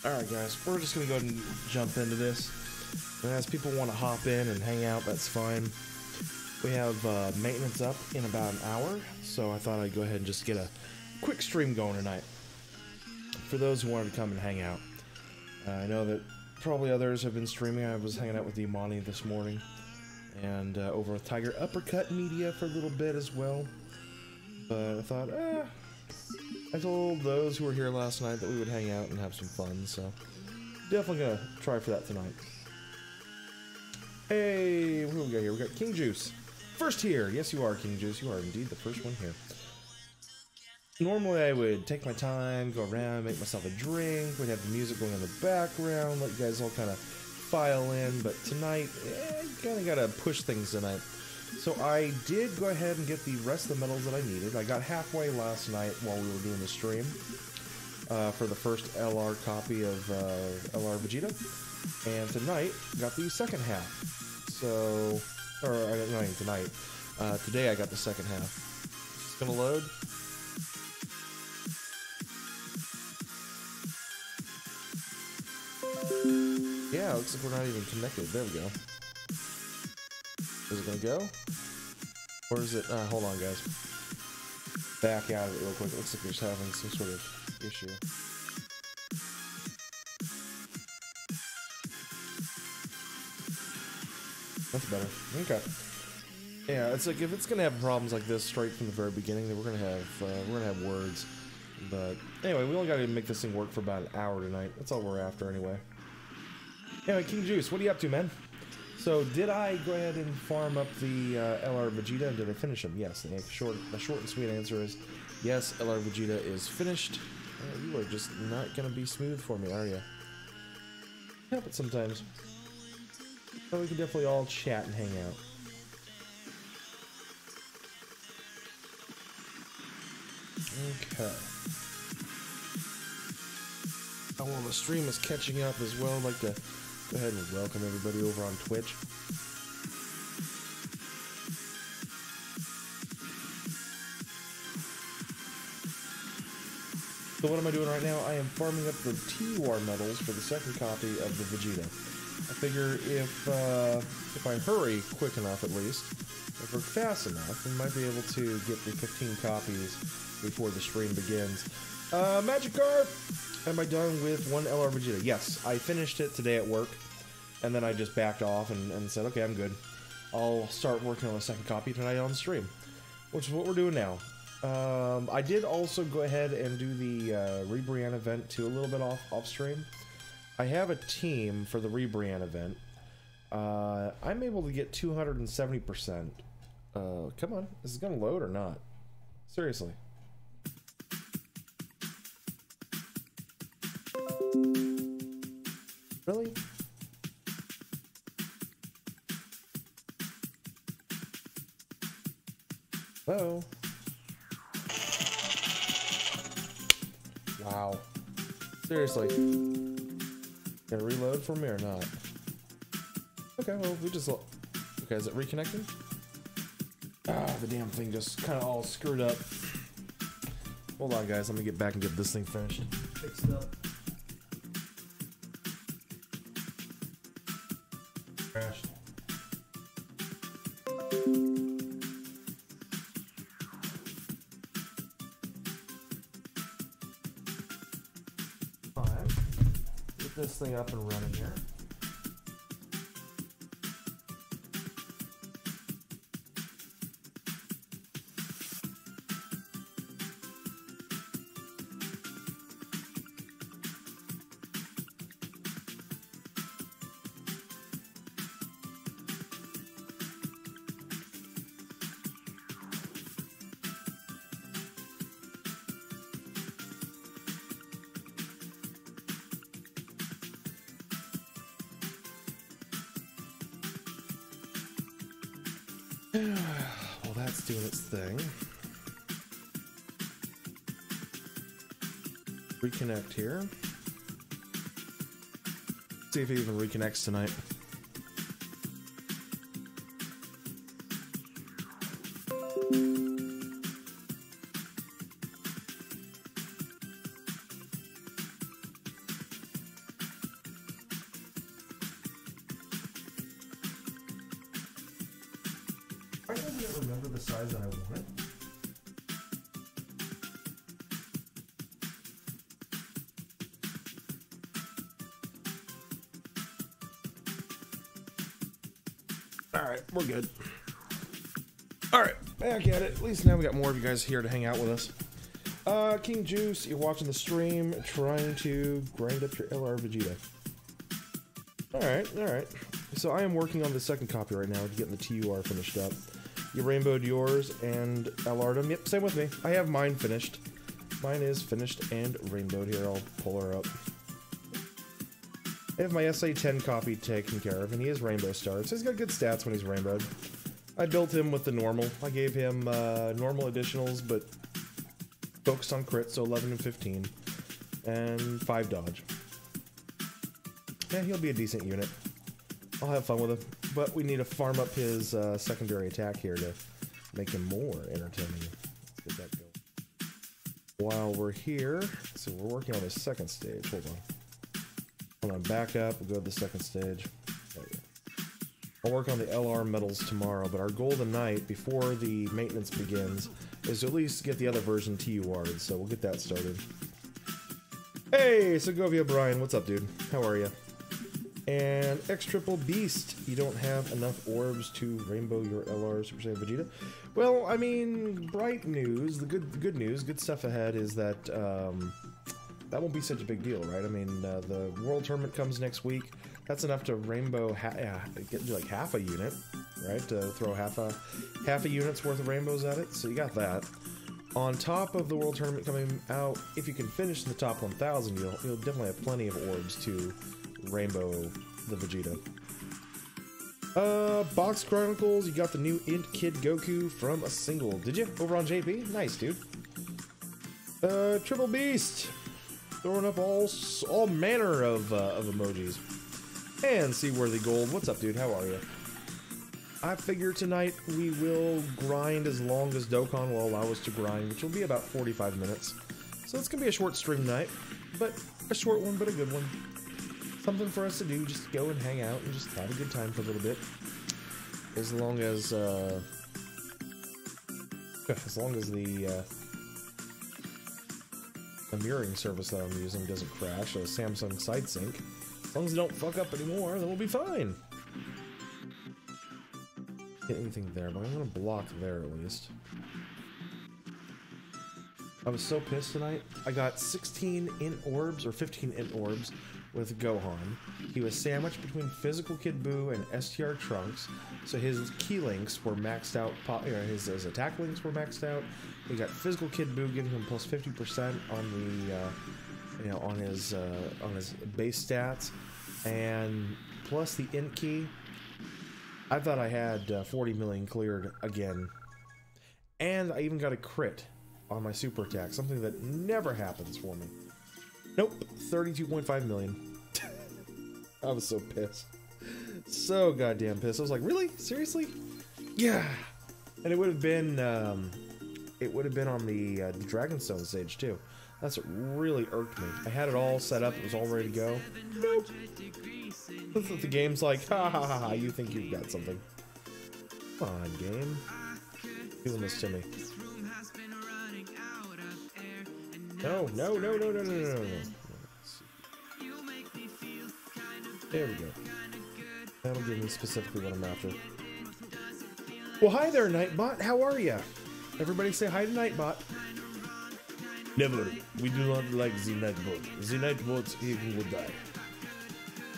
Alright guys, we're just gonna go ahead and jump into this. And as people want to hop in and hang out, that's fine. We have maintenance up in about an hour, so I thought I'd go ahead and just get a quick stream going tonight. For those who wanted to come and hang out. I know that probably others have been streaming. I was hanging out with Imani this morning. And over with Tiger Uppercut Media for a little bit as well. But I thought, I told those who were here last night that we would hang out and have some fun, so definitely gonna try for that tonight. Hey, who we got here? We got King Juice. First here. Yes, you are, King Juice. You are indeed the first one here. Normally, I would take my time, go around, make myself a drink. We'd have the music going in the background, let you guys all kind of file in. But tonight, you kind of got to push things tonight. So I did go ahead and get the rest of the medals that I needed. I got halfway last night while we were doing the stream for the first LR copy of LR Vegeta. And tonight, got the second half. So, or not even tonight. Today I got the second half. It's gonna load. Yeah, looks like we're not even connected. There we go. Is it gonna go? Or is it, hold on guys. Back out of it real quick. It looks like we're just having some sort of issue. That's better. Okay. Yeah, it's like if it's gonna have problems like this straight from the very beginning, then we're gonna have words. But anyway, we only gotta make this thing work for about an hour tonight. That's all we're after anyway. Anyway, King Juice, what are you up to, man? So did I go ahead and farm up the LR Vegeta and did I finish him? Yes. The short and sweet answer is yes. LR Vegeta is finished. You are just not gonna be smooth for me, are you? Help it sometimes. So we can definitely all chat and hang out. Okay. While the stream is catching up as well, I'd like to go ahead and welcome everybody over on Twitch. So what am I doing right now? I am farming up the T4 medals for the second copy of the Vegeta. I figure if I hurry quick enough, at least, if we're fast enough, we might be able to get the 15 copies before the stream begins. Magikarp! Am I done with one LR Vegeta? Yes, I finished it today at work, and then I just backed off and said, okay, I'm good. I'll start working on a second copy tonight on stream, which is what we're doing now. I did also go ahead and do the Rebrand event too, a little bit off stream. I have a team for the Rebrand event. I'm able to get 270%. Come on, is it gonna load or not? Seriously. Really? Hello? Wow. Seriously. Gonna reload for me or not? Okay, well, we just... Okay, is it reconnecting? Ah, the damn thing just kind of all screwed up. Hold on, guys. Let me get back and get this thing finished. Fixed up. Crashed. Fine. Get this thing up and running here. Well, that's doing its thing. Reconnect here. See if it even reconnects tonight. I can't remember the size that I wanted. Alright, we're good. Alright, back at it. At least now we got more of you guys here to hang out with us. King Juice, you're watching the stream, trying to grind up your LR Vegeta. Alright. So I am working on the second copy right now, getting the TUR finished up. You rainbowed yours and LR'd them. Yep, same with me. I have mine finished. Mine is finished and rainbowed. Here, I'll pull her up. I have my SA10 copy taken care of, and he is rainbow starred, so he's got good stats when he's rainbowed. I built him with the normal. I gave him normal additionals, but focused on crits, so 11 and 15, and 5 dodge. Yeah, he'll be a decent unit. I'll have fun with him, but we need to farm up his secondary attack here to make him more entertaining. Let's get that going. While we're here, so we're working on the second stage. Hold on, back up. We'll go to the second stage. There we go. I'll work on the LR medals tomorrow, but our goal tonight, before the maintenance begins, is to at least get the other version TUR'd, so we'll get that started. Hey, Segovia Brian, what's up, dude? How are you? And X Triple Beast, you don't have enough orbs to rainbow your LR Super Saiyan Vegeta? Well, I mean, bright news, the good news, good stuff ahead is that that won't be such a big deal, right? I mean, the World Tournament comes next week. That's enough to rainbow, get like half a unit, right? To throw half a unit's worth of rainbows at it. So you got that. On top of the World Tournament coming out, if you can finish in the top 1,000, you'll definitely have plenty of orbs to rainbow the Vegeta. Box Chronicles, you got the new Int Kid Goku from a single. Did you? Over on JP? Nice, dude. Triple Beast, throwing up all manner of emojis. And Seaworthy Gold, what's up, dude? How are you? I figure tonight we will grind as long as Dokkan will allow us to grind, which will be about 45 minutes. So it's gonna be a short stream tonight, but a short one, but a good one. Something for us to do, just go and hang out and just have a good time for a little bit. As long as the mirroring service that I'm using doesn't crash, a Samsung side sync. As long as they don't fuck up anymore, then we'll be fine. Get anything there, but I'm gonna block there at least. I was so pissed tonight. I got 16 int orbs or 15 int orbs with Gohan. He was sandwiched between Physical Kid Buu and STR Trunks, so his key links were maxed out. His attack links were maxed out. We got Physical Kid Buu giving him plus 50% on the on his base stats, and plus the int key. I thought I had 40 million cleared again, and I even got a crit on my super attack, something that never happens for me. Nope, 32.5 million. I was so pissed. So goddamn pissed. I was like, really? Seriously? Yeah. And it would have been on the Dragonstone stage too. That's what really irked me. I had it all set up, it was all ready to go. Nope. The game's like, ha ha ha ha, you think you've got something. Come on, game. Doing this to me. No. There we go. That'll give me specifically what I'm after. Well, hi there, Nightbot. How are ya? Everybody say hi to Nightbot. Never. We do not like the Nightbot. The Nightbot, he will die.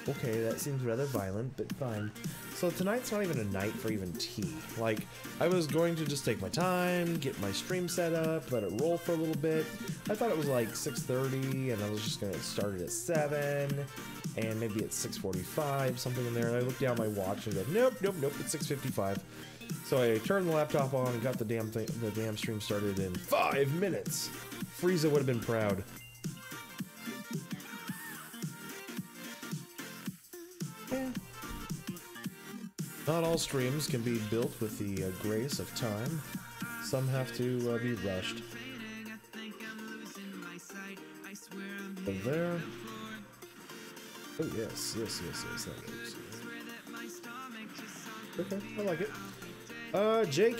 Okay, that seems rather violent, but fine. So tonight's not even a night for even tea. Like, I was going to just take my time, get my stream set up, let it roll for a little bit. I thought it was like 6:30, and I was just gonna start it at 7, and maybe at 6:45, something in there. And I looked down my watch and go, nope, it's 6:55. So I turned the laptop on and got the damn stream started in 5 minutes. Frieza would have been proud. Not all streams can be built with the grace of time. Some have to be rushed. Over there. Oh yes, that works. Okay, I like it. J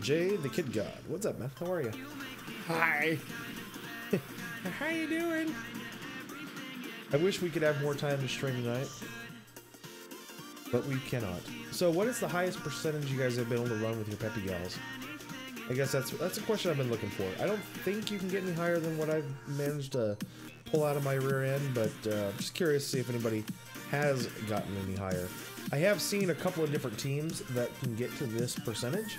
Jay the Kid God. What's up, man? How are you? Hi. How you doing? I wish we could have more time to stream tonight, but we cannot. So, what is the highest percentage you guys have been able to run with your Peppy Gals? I guess that's a question I've been looking for. I don't think you can get any higher than what I've managed to pull out of my rear end, but I'm just curious to see if anybody has gotten any higher. I have seen a couple of different teams that can get to this percentage,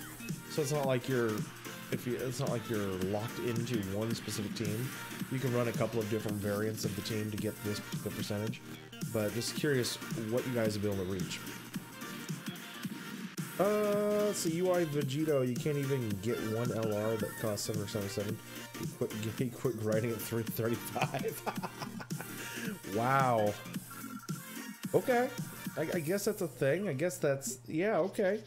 so it's not like it's not like you're locked into one specific team. You can run a couple of different variants of the team to get the percentage, but just curious what you guys have been able to reach. Let's see, UI Vegeta, you can't even get one LR that costs $777. He quit grinding at 335. Wow. Okay. I guess that's a thing. I guess that's, yeah, okay.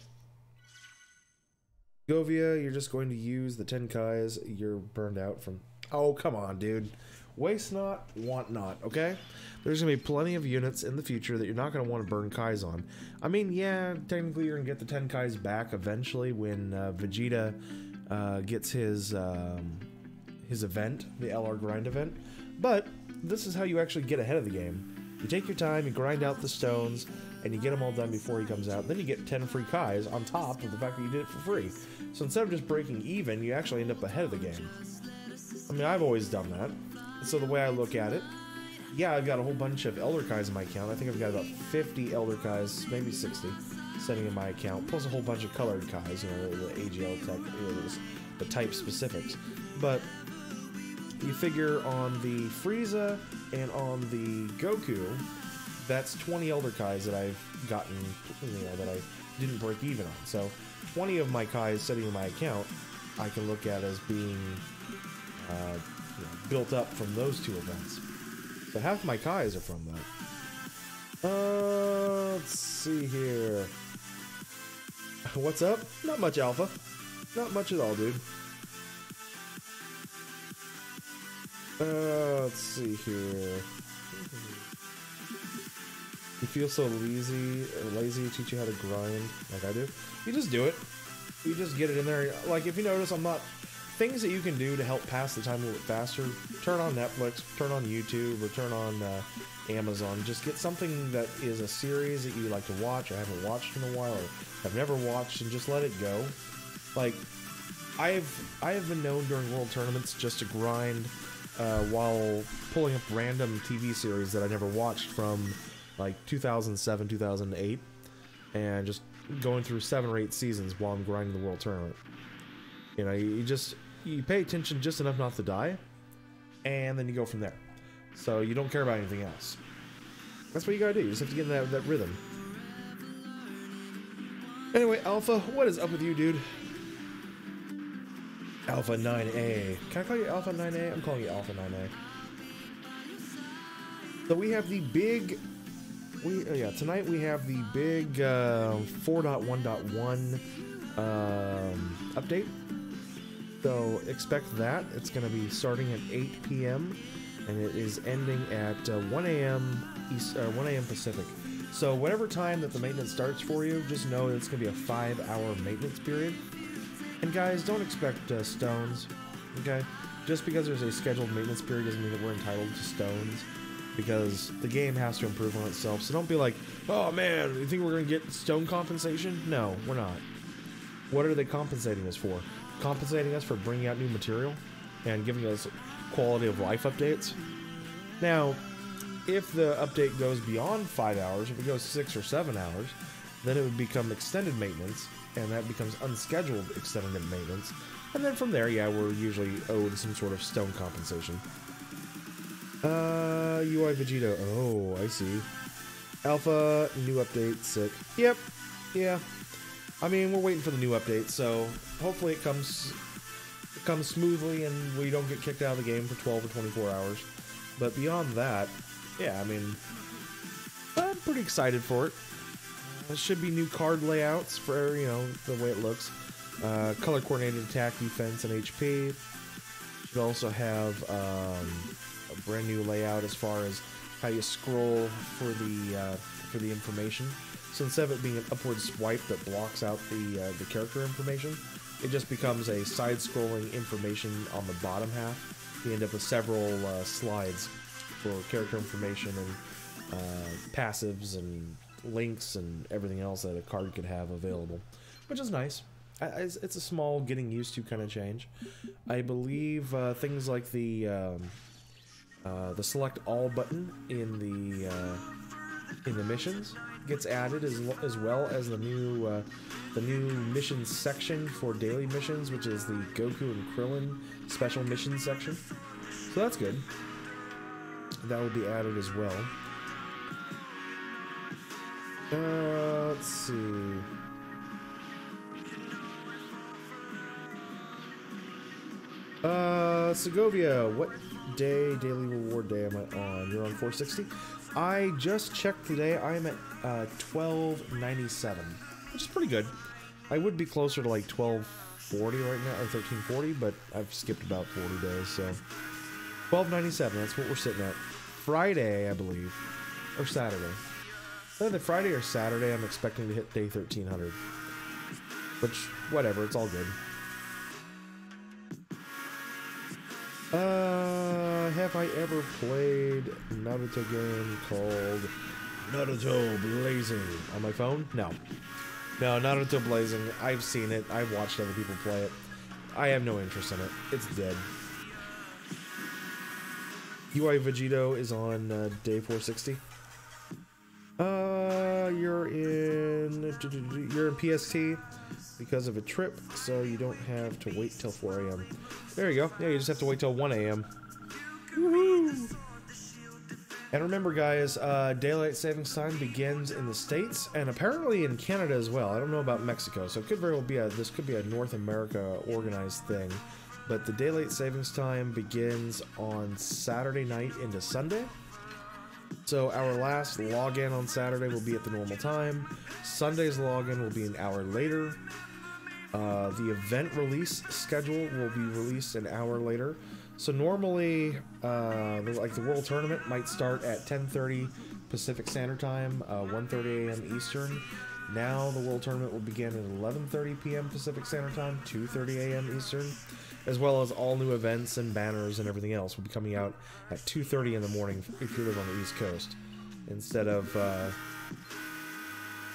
Govia, you're just going to use the 10 Kais you're burned out from. Oh, come on, dude. Waste not, want not, okay? There's going to be plenty of units in the future that you're not going to want to burn Kais on. I mean, yeah, technically you're going to get the 10 Kais back eventually when Vegeta gets his event, the LR grind event. But this is how you actually get ahead of the game. You take your time, you grind out the stones, and you get them all done before he comes out. Then you get 10 free Kais on top of the fact that you did it for free. So instead of just breaking even, you actually end up ahead of the game. I mean, I've always done that. So the way I look at it, yeah, I've got a whole bunch of Elder Kais in my account. I think I've got about 50 Elder Kais, maybe 60, sitting in my account, plus a whole bunch of colored Kais, you know, the AGL tech, the type specifics. But you figure on the Frieza and on the Goku, that's 20 Elder Kais that I've gotten, you know, that I didn't break even on. So 20 of my Kais sitting in my account, I can look at as being you know, built up from those two events. So half my Kais are from that. Let's see here. What's up? Not much, Alpha. Not much at all, dude. Let's see here. You feel so lazy to teach you how to grind like I do? You just do it. You just get it in there. Like, if you notice, I'm not... Things that you can do to help pass the time a little bit faster, turn on Netflix, turn on YouTube, or turn on Amazon. Just get something that is a series that you like to watch or haven't watched in a while or have never watched, and just let it go. Like, I have been known during World Tournaments just to grind while pulling up random TV series that I never watched from like 2007, 2008, and just going through 7 or 8 seasons while I'm grinding the World Tournament. You know, you pay attention just enough not to die, and then you go from there. So you don't care about anything else. That's what you gotta do. You just have to get in that rhythm. Anyway, Alpha, what is up with you, dude? Alpha 9A. Can I call you Alpha 9A? I'm calling you Alpha 9A. So we have the big... tonight we have the big 4.1.1 update. So expect that. It's going to be starting at 8 p.m. and it is ending at 1 a.m. 1 a.m. Pacific. So whatever time that the maintenance starts for you, just know that it's going to be a 5-hour maintenance period. And guys, don't expect stones, okay? Just because there's a scheduled maintenance period doesn't mean that we're entitled to stones, because the game has to improve on itself. So don't be like, oh man, you think we're going to get stone compensation? No, we're not. What are they compensating us for? Compensating us for bringing out new material and giving us quality of life updates? Now, if the update goes beyond 5 hours, if it goes 6 or 7 hours, then it would become extended maintenance, and that becomes unscheduled extended maintenance. And then from there, yeah, we're usually owed some sort of stone compensation. UI Vegeta. Oh, I see. Alpha, new update, sick. Yep. Yeah. I mean, we're waiting for the new update, so hopefully it comes smoothly and we don't get kicked out of the game for 12 or 24 hours. But beyond that, yeah, I mean, I'm pretty excited for it. There should be new card layouts for, you know, the way it looks. Color coordinated attack, defense, and HP. Should also have a brand new layout as far as how you scroll for the information. So instead of it being an upward swipe that blocks out the character information, it just becomes a side-scrolling information on the bottom half. You end up with several slides for character information and passives and links and everything else that a card could have available, which is nice. It's a small getting used to kind of change. I believe things like the select all button in the missions gets added, as well as the new missions section for daily missions, which is the Goku and Krillin special mission section. So that's good. That will be added as well. Let's see. Segovia, what daily reward day am I on? You're on 460? I just checked today. I'm at 1297, which is pretty good. I would be closer to like 1240 right now, or 1340, but I've skipped about 40 days, so 1297, that's what we're sitting at. Friday, I believe, or Saturday. Either Friday or Saturday, I'm expecting to hit day 1300, which, whatever, it's all good. Have I ever played Naruto game called Naruto Blazing on my phone? No. No, Naruto Blazing, I've seen it, I've watched other people play it. I have no interest in it. It's dead. UI Vegito is on day 460. You're in PST because of a trip, so you don't have to wait till 4 a.m. There you go. Yeah, you just have to wait till 1 a.m. Woohoo! And remember, guys, daylight savings time begins in the States and apparently in Canada as well. I don't know about Mexico, so it could very well be this could be a North America organized thing. But the daylight savings time begins on Saturday night into Sunday. So our last login on Saturday will be at the normal time. Sunday's login will be an hour later. The event release schedule will be released an hour later. So normally, like the World Tournament might start at 10:30 Pacific Standard Time, 1:30 a.m. Eastern. Now the World Tournament will begin at 11:30 p.m. Pacific Standard Time, 2:30 a.m. Eastern, as well as all new events and banners and everything else will be coming out at 2:30 in the morning if you live on the East Coast, instead of at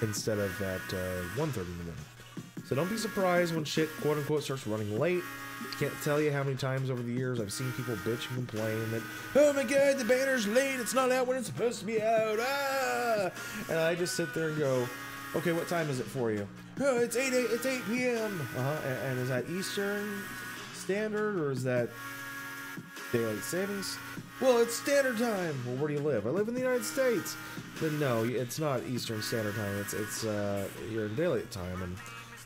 1:30 in the morning. So don't be surprised when shit, quote unquote, starts running late. Can't tell you how many times over the years I've seen people bitch and complain that, oh my god, the banner's late, it's not out when it's supposed to be out, ah! And I just sit there and go, okay, what time is it for you? Oh, it's 8 p.m. And is that Eastern Standard, or is that daylight savings? Well, it's standard time. Well, where do you live? I live in the United States. Then no, it's not Eastern Standard Time. It's you're in daylight time, and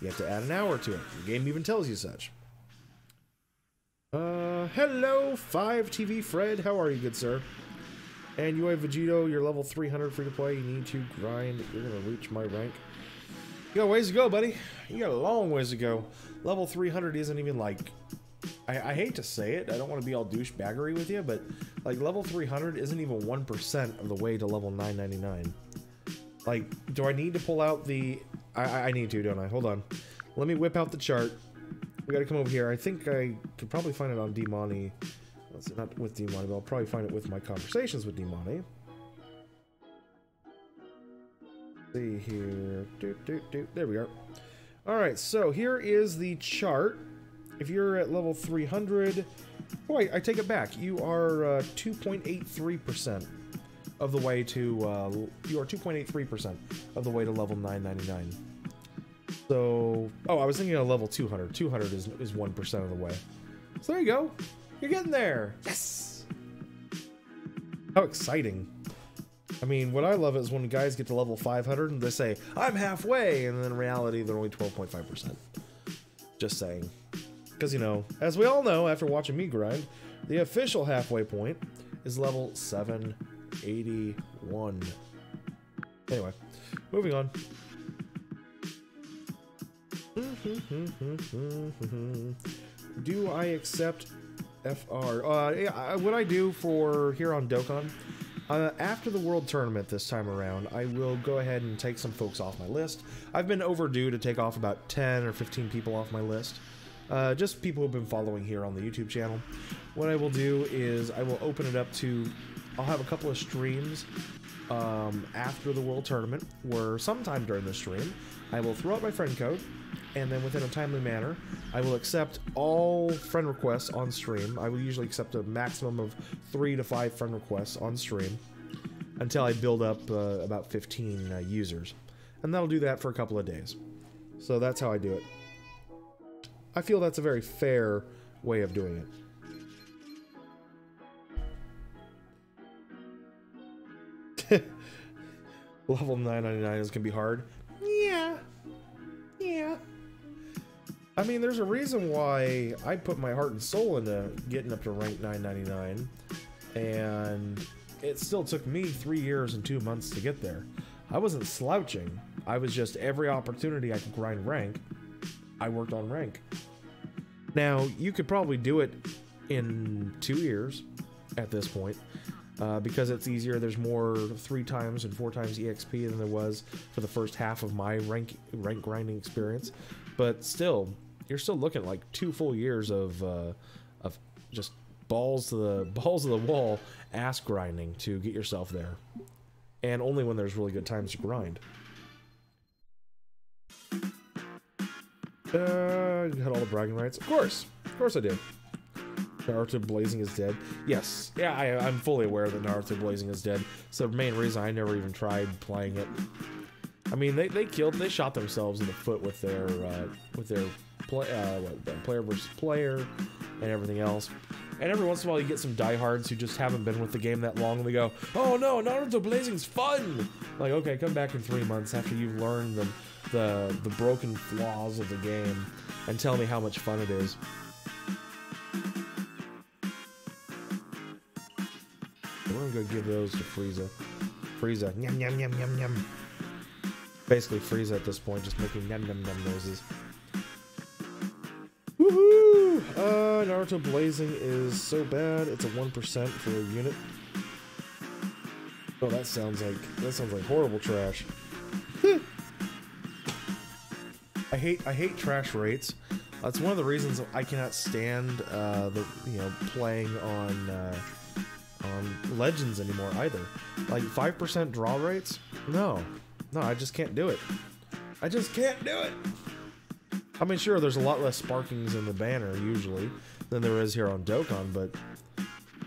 you have to add an hour to it. The game even tells you such. Hello, 5TV Fred. How are you, good sir? And UI Vegito, you're level 300 free to play. You need to grind. You're gonna reach my rank. You got a ways to go, buddy. You got a long ways to go. Level 300 isn't even like... I hate to say it. I don't want to be all douchebaggery with you, but like level 300 isn't even 1% of the way to level 999. Like, do I need to pull out the... I need to, don't I? Hold on. Let me whip out the chart. We gotta come over here. I think I could probably find it on D-Money. Not with D-Money, but I'll probably find it with my conversations with D-Money. See here. There we are. Alright, so here is the chart. If you're at level 300... Boy, I take it back. You are 2.83% of the way to... you are 2.83% of the way to level 999. So... Oh, I was thinking of level 200. 200 is 1% of the way. So there you go. You're getting there. Yes! How exciting. I mean, what I love is when guys get to level 500 and they say, I'm halfway, and then in reality, they're only 12.5%. Just saying. Because, you know, as we all know after watching me grind, the official halfway point is level 781. Anyway, moving on. Do I accept FR? What I do for here on Dokkan After the World Tournament this time around, I will go ahead and take some folks off my list. I've been overdue to take off about 10 or 15 people off my list. Just people who've been following here on the YouTube channel. What I will do is I will open it up to... I'll have a couple of streams after the World Tournament, where sometime during the stream, I will throw out my friend code, and then within a timely manner, I will accept all friend requests on stream. I will usually accept a maximum of 3 to 5 friend requests on stream until I build up about 15 users. And that'll do that for a couple of days. So that's how I do it. I feel that's a very fair way of doing it. Level 999 is gonna be hard. Yeah. I mean, there's a reason why I put my heart and soul into getting up to rank 999, and it still took me 3 years and 2 months to get there. I wasn't slouching. I was just, every opportunity I could grind rank, I worked on rank. Now, you could probably do it in 2 years at this point, because it's easier. There's more 3 times and 4 times EXP than there was for the first half of my rank grinding experience. But still, you're still looking at like 2 full years of just balls to the wall ass grinding to get yourself there, and only when there's really good times to grind. You had all the bragging rights. Of course I did. Naruto Blazing is dead. Yes, yeah, I'm fully aware that Naruto Blazing is dead. It's the main reason I never even tried playing it. I mean, they shot themselves in the foot with their player versus player and everything else. And every once in a while you get some diehards who just haven't been with the game that long, and they go, "Oh no, Naruto Blazing's fun!" Like, okay, come back in 3 months after you've learned the broken flaws of the game and tell me how much fun it is. We're gonna go give those to Frieza. Frieza, yum yum yum yum yum. Basically, Frieza at this point just making yum yum yum noises. Woohoo! Naruto Blazing is so bad. It's a 1% for a unit. Oh, that sounds like horrible trash. I hate trash rates. That's one of the reasons I cannot stand playing on Legends anymore either. Like 5% draw rates? No, I just can't do it. I just can't do it. I mean, sure, there's a lot less sparkings in the banner usually than there is here on Dokkan, but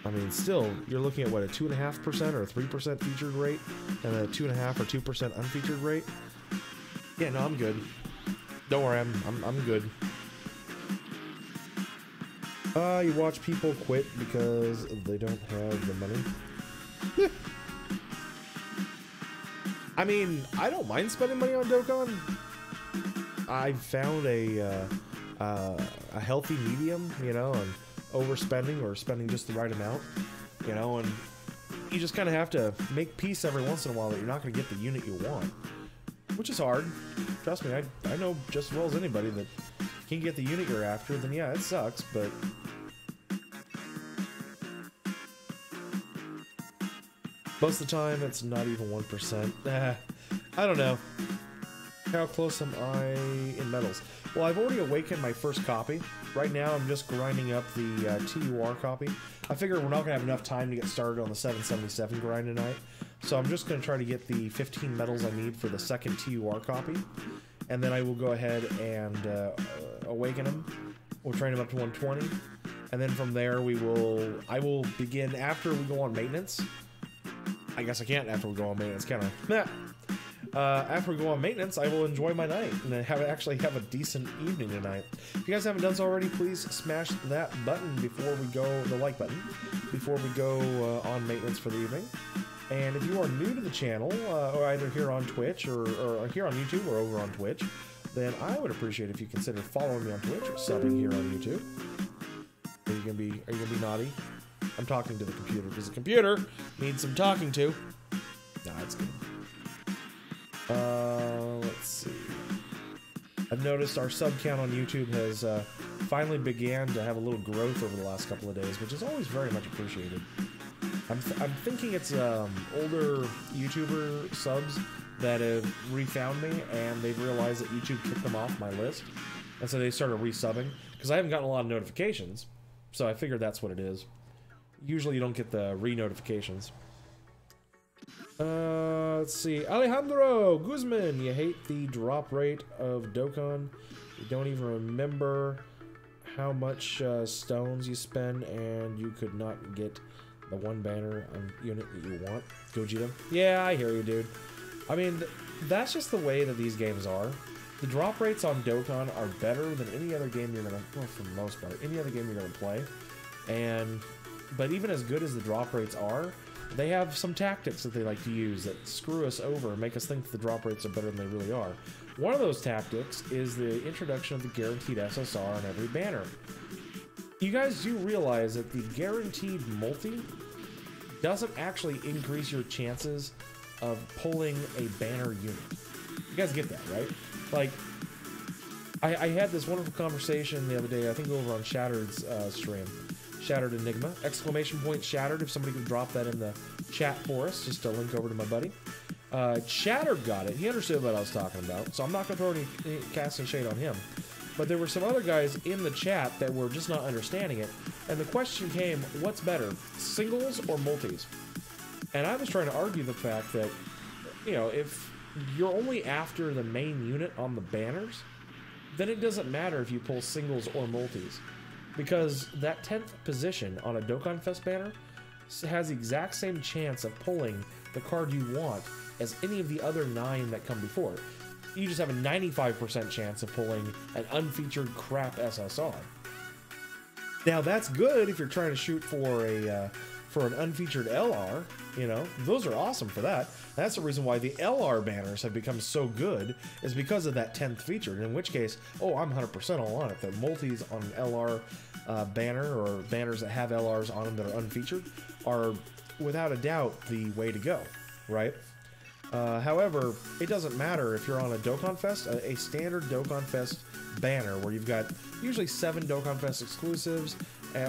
I mean, still, you're looking at what, a 2.5% or a 3% featured rate, and a 2.5 or 2% unfeatured rate. Yeah, no, I'm good. Don't worry, I'm good. You watch people quit because they don't have the money. I mean, I don't mind spending money on Dokkan. I found a healthy medium, and overspending or spending just the right amount, and you just kind of have to make peace every once in a while that you're not going to get the unit you want, which is hard. Trust me, I know just as well as anybody that if you can't get the unit you're after, then yeah, it sucks, but most of the time it's not even 1%. I don't know. How close am I in medals? Well, I've already awakened my first copy. Right now, I'm just grinding up the TUR copy. I figure we're not going to have enough time to get started on the 777 grind tonight. So I'm just going to try to get the 15 medals I need for the second TUR copy. And then I will go ahead and awaken them. We'll train them up to 120. And then from there, I will begin after we go on maintenance. I guess I can't after we go on maintenance, can I? After we go on maintenance, I will enjoy my night and actually have a decent evening tonight. If you guys haven't done so already, please smash that button before we go, the like button, before we go on maintenance for the evening. And if you are new to the channel, or either here on Twitch or here on YouTube or over on Twitch, then I would appreciate if you consider following me on Twitch or subbing here on YouTube. Are you gonna be naughty? I'm talking to the computer because the computer needs some talking to. Nah, it's good. Let's see. I've noticed our sub count on YouTube has finally began to have a little growth over the last couple of days, which is always very much appreciated. I'm thinking it's older YouTuber subs that have refound me, and they've realized that YouTube kicked them off my list, and so they started resubbing, because I haven't gotten a lot of notifications, so I figured that's what it is. Usually you don't get the re-notifications. Let's see. Alejandro Guzman, you hate the drop rate of Dokkan. You don't even remember how much stones you spend, and you could not get the one banner unit that you want. Gogeta. Yeah, I hear you, dude. I mean, that's just the way that these games are. The drop rates on Dokkan are better than any other game you're gonna, well, for the most part, any other game you're gonna play. But even as good as the drop rates are, they have some tactics that they like to use that screw us over and make us think that the drop rates are better than they really are. One of those tactics is the introduction of the guaranteed SSR on every banner. You guys do realize that the guaranteed multi doesn't actually increase your chances of pulling a banner unit. You guys get that, right? Like, I had this wonderful conversation the other day, I think over on Shattered's stream. Shattered Enigma, exclamation point Shattered, if somebody could drop that in the chat for us, just a link over to my buddy. Shattered got it, he understood what I was talking about, so I'm not going to throw any casting shade on him. But there were some other guys in the chat that were just not understanding it, and the question came, what's better, singles or multis? And I was trying to argue the fact that, you know, if you're only after the main unit on the banners, then it doesn't matter if you pull singles or multis. Because that 10th position on a Dokkan Fest banner has the exact same chance of pulling the card you want as any of the other 9 that come before. You just have a 95% chance of pulling an unfeatured crap SSR. Now that's good if you're trying to shoot for an unfeatured LR, you know, those are awesome for that. That's the reason why the LR banners have become so good, is because of that 10th feature, in which case, oh, I'm 100% all on it. The multis on an LR banner, or banners that have LRs on them that are unfeatured, are without a doubt the way to go, right? However, it doesn't matter if you're on a Dokkan Fest, a standard Dokkan Fest banner where you've got usually 7 Dokkan Fest exclusives,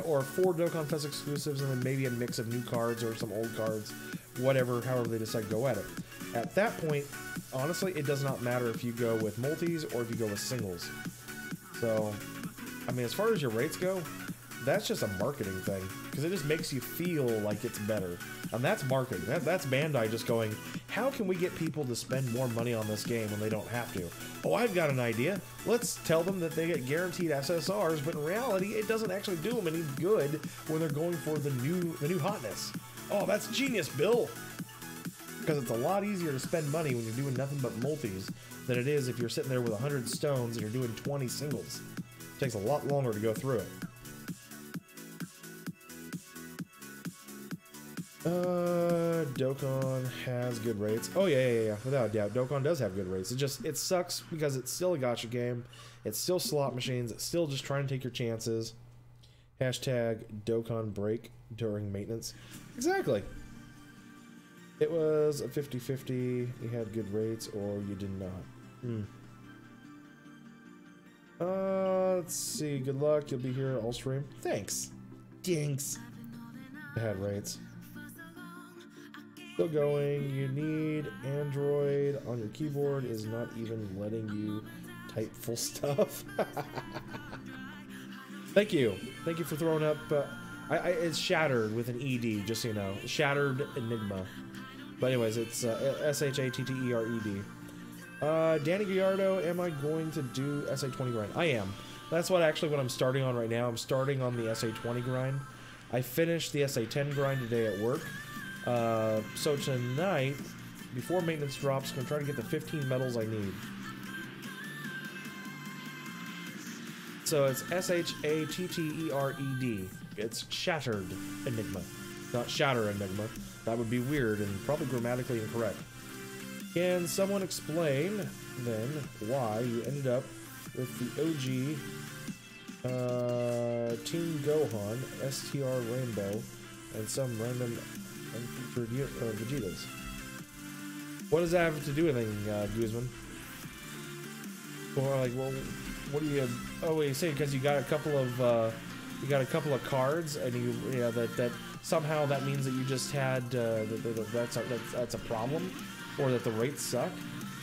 or 4 Dokkan Fest exclusives, and then maybe a mix of new cards or some old cards, whatever, however they decide to go at it. At that point, honestly, it does not matter if you go with multis or if you go with singles. So, I mean, as far as your rates go, that's just a marketing thing, because it just makes you feel like it's better. And that's marketing. That's Bandai just going, how can we get people to spend more money on this game when they don't have to? Oh, I've got an idea. Let's tell them that they get guaranteed SSRs, but in reality, it doesn't actually do them any good when they're going for the new hotness. Oh, that's genius, Bill! Because it's a lot easier to spend money when you're doing nothing but multis than it is if you're sitting there with 100 stones and you're doing 20 singles. It takes a lot longer to go through it. Dokkan has good rates. Oh yeah, without a doubt, Dokkan does have good rates. It sucks because it's still a gacha game. It's still slot machines. It's still just trying to take your chances. Hashtag Dokkan break during maintenance. Exactly. It was a 50-50. You had good rates or you did not. Let's see. Good luck. You'll be here all stream. Thanks. Dinks. I had rates. Still going. You need Android on your keyboard is not even letting you type full stuff. Thank you for throwing up. It's Shattered with an ED, just so you know. Shattered Enigma. But anyways, it's SHATTERED. Danny Gallardo, am I going to do SA20 grind? I am. That's what I'm starting on right now. I'm starting on the SA20 grind. I finished the SA10 grind today at work. So tonight, before maintenance drops, I'm going to try to get the 15 medals I need. So it's SHATTERED. It's Shattered Enigma, not Shatter Enigma. That would be weird and probably grammatically incorrect. Can someone explain, then, why you ended up with the OG Team Gohan, STR Rainbow, and some random unfeatured Vegetas? What does that have to do with anything, Guzman? Or like, well, what do you? Oh, wait, you say because you got a couple of you got a couple of cards, and you know that somehow that means that you just had that's a problem, or that the rates suck.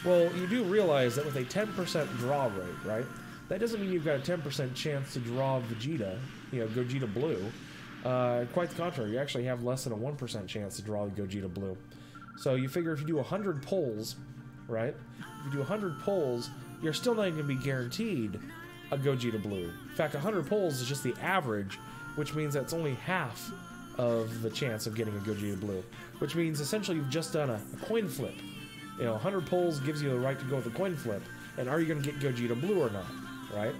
Well, you do realize that with a 10% draw rate, right? That doesn't mean you've got a 10% chance to draw Vegeta, you know, Gogeta Blue. Quite the contrary, you actually have less than a 1% chance to draw Gogeta Blue. So you figure if you do 100 pulls, right? If you do 100 pulls, you're still not going to be guaranteed a Gogeta Blue. In fact, 100 pulls is just the average, which means that's only half of the chance of getting a Gogeta Blue. Which means essentially you've just done a coin flip. You know, 100 pulls gives you the right to go with a coin flip, and are you going to get Gogeta Blue or not, right?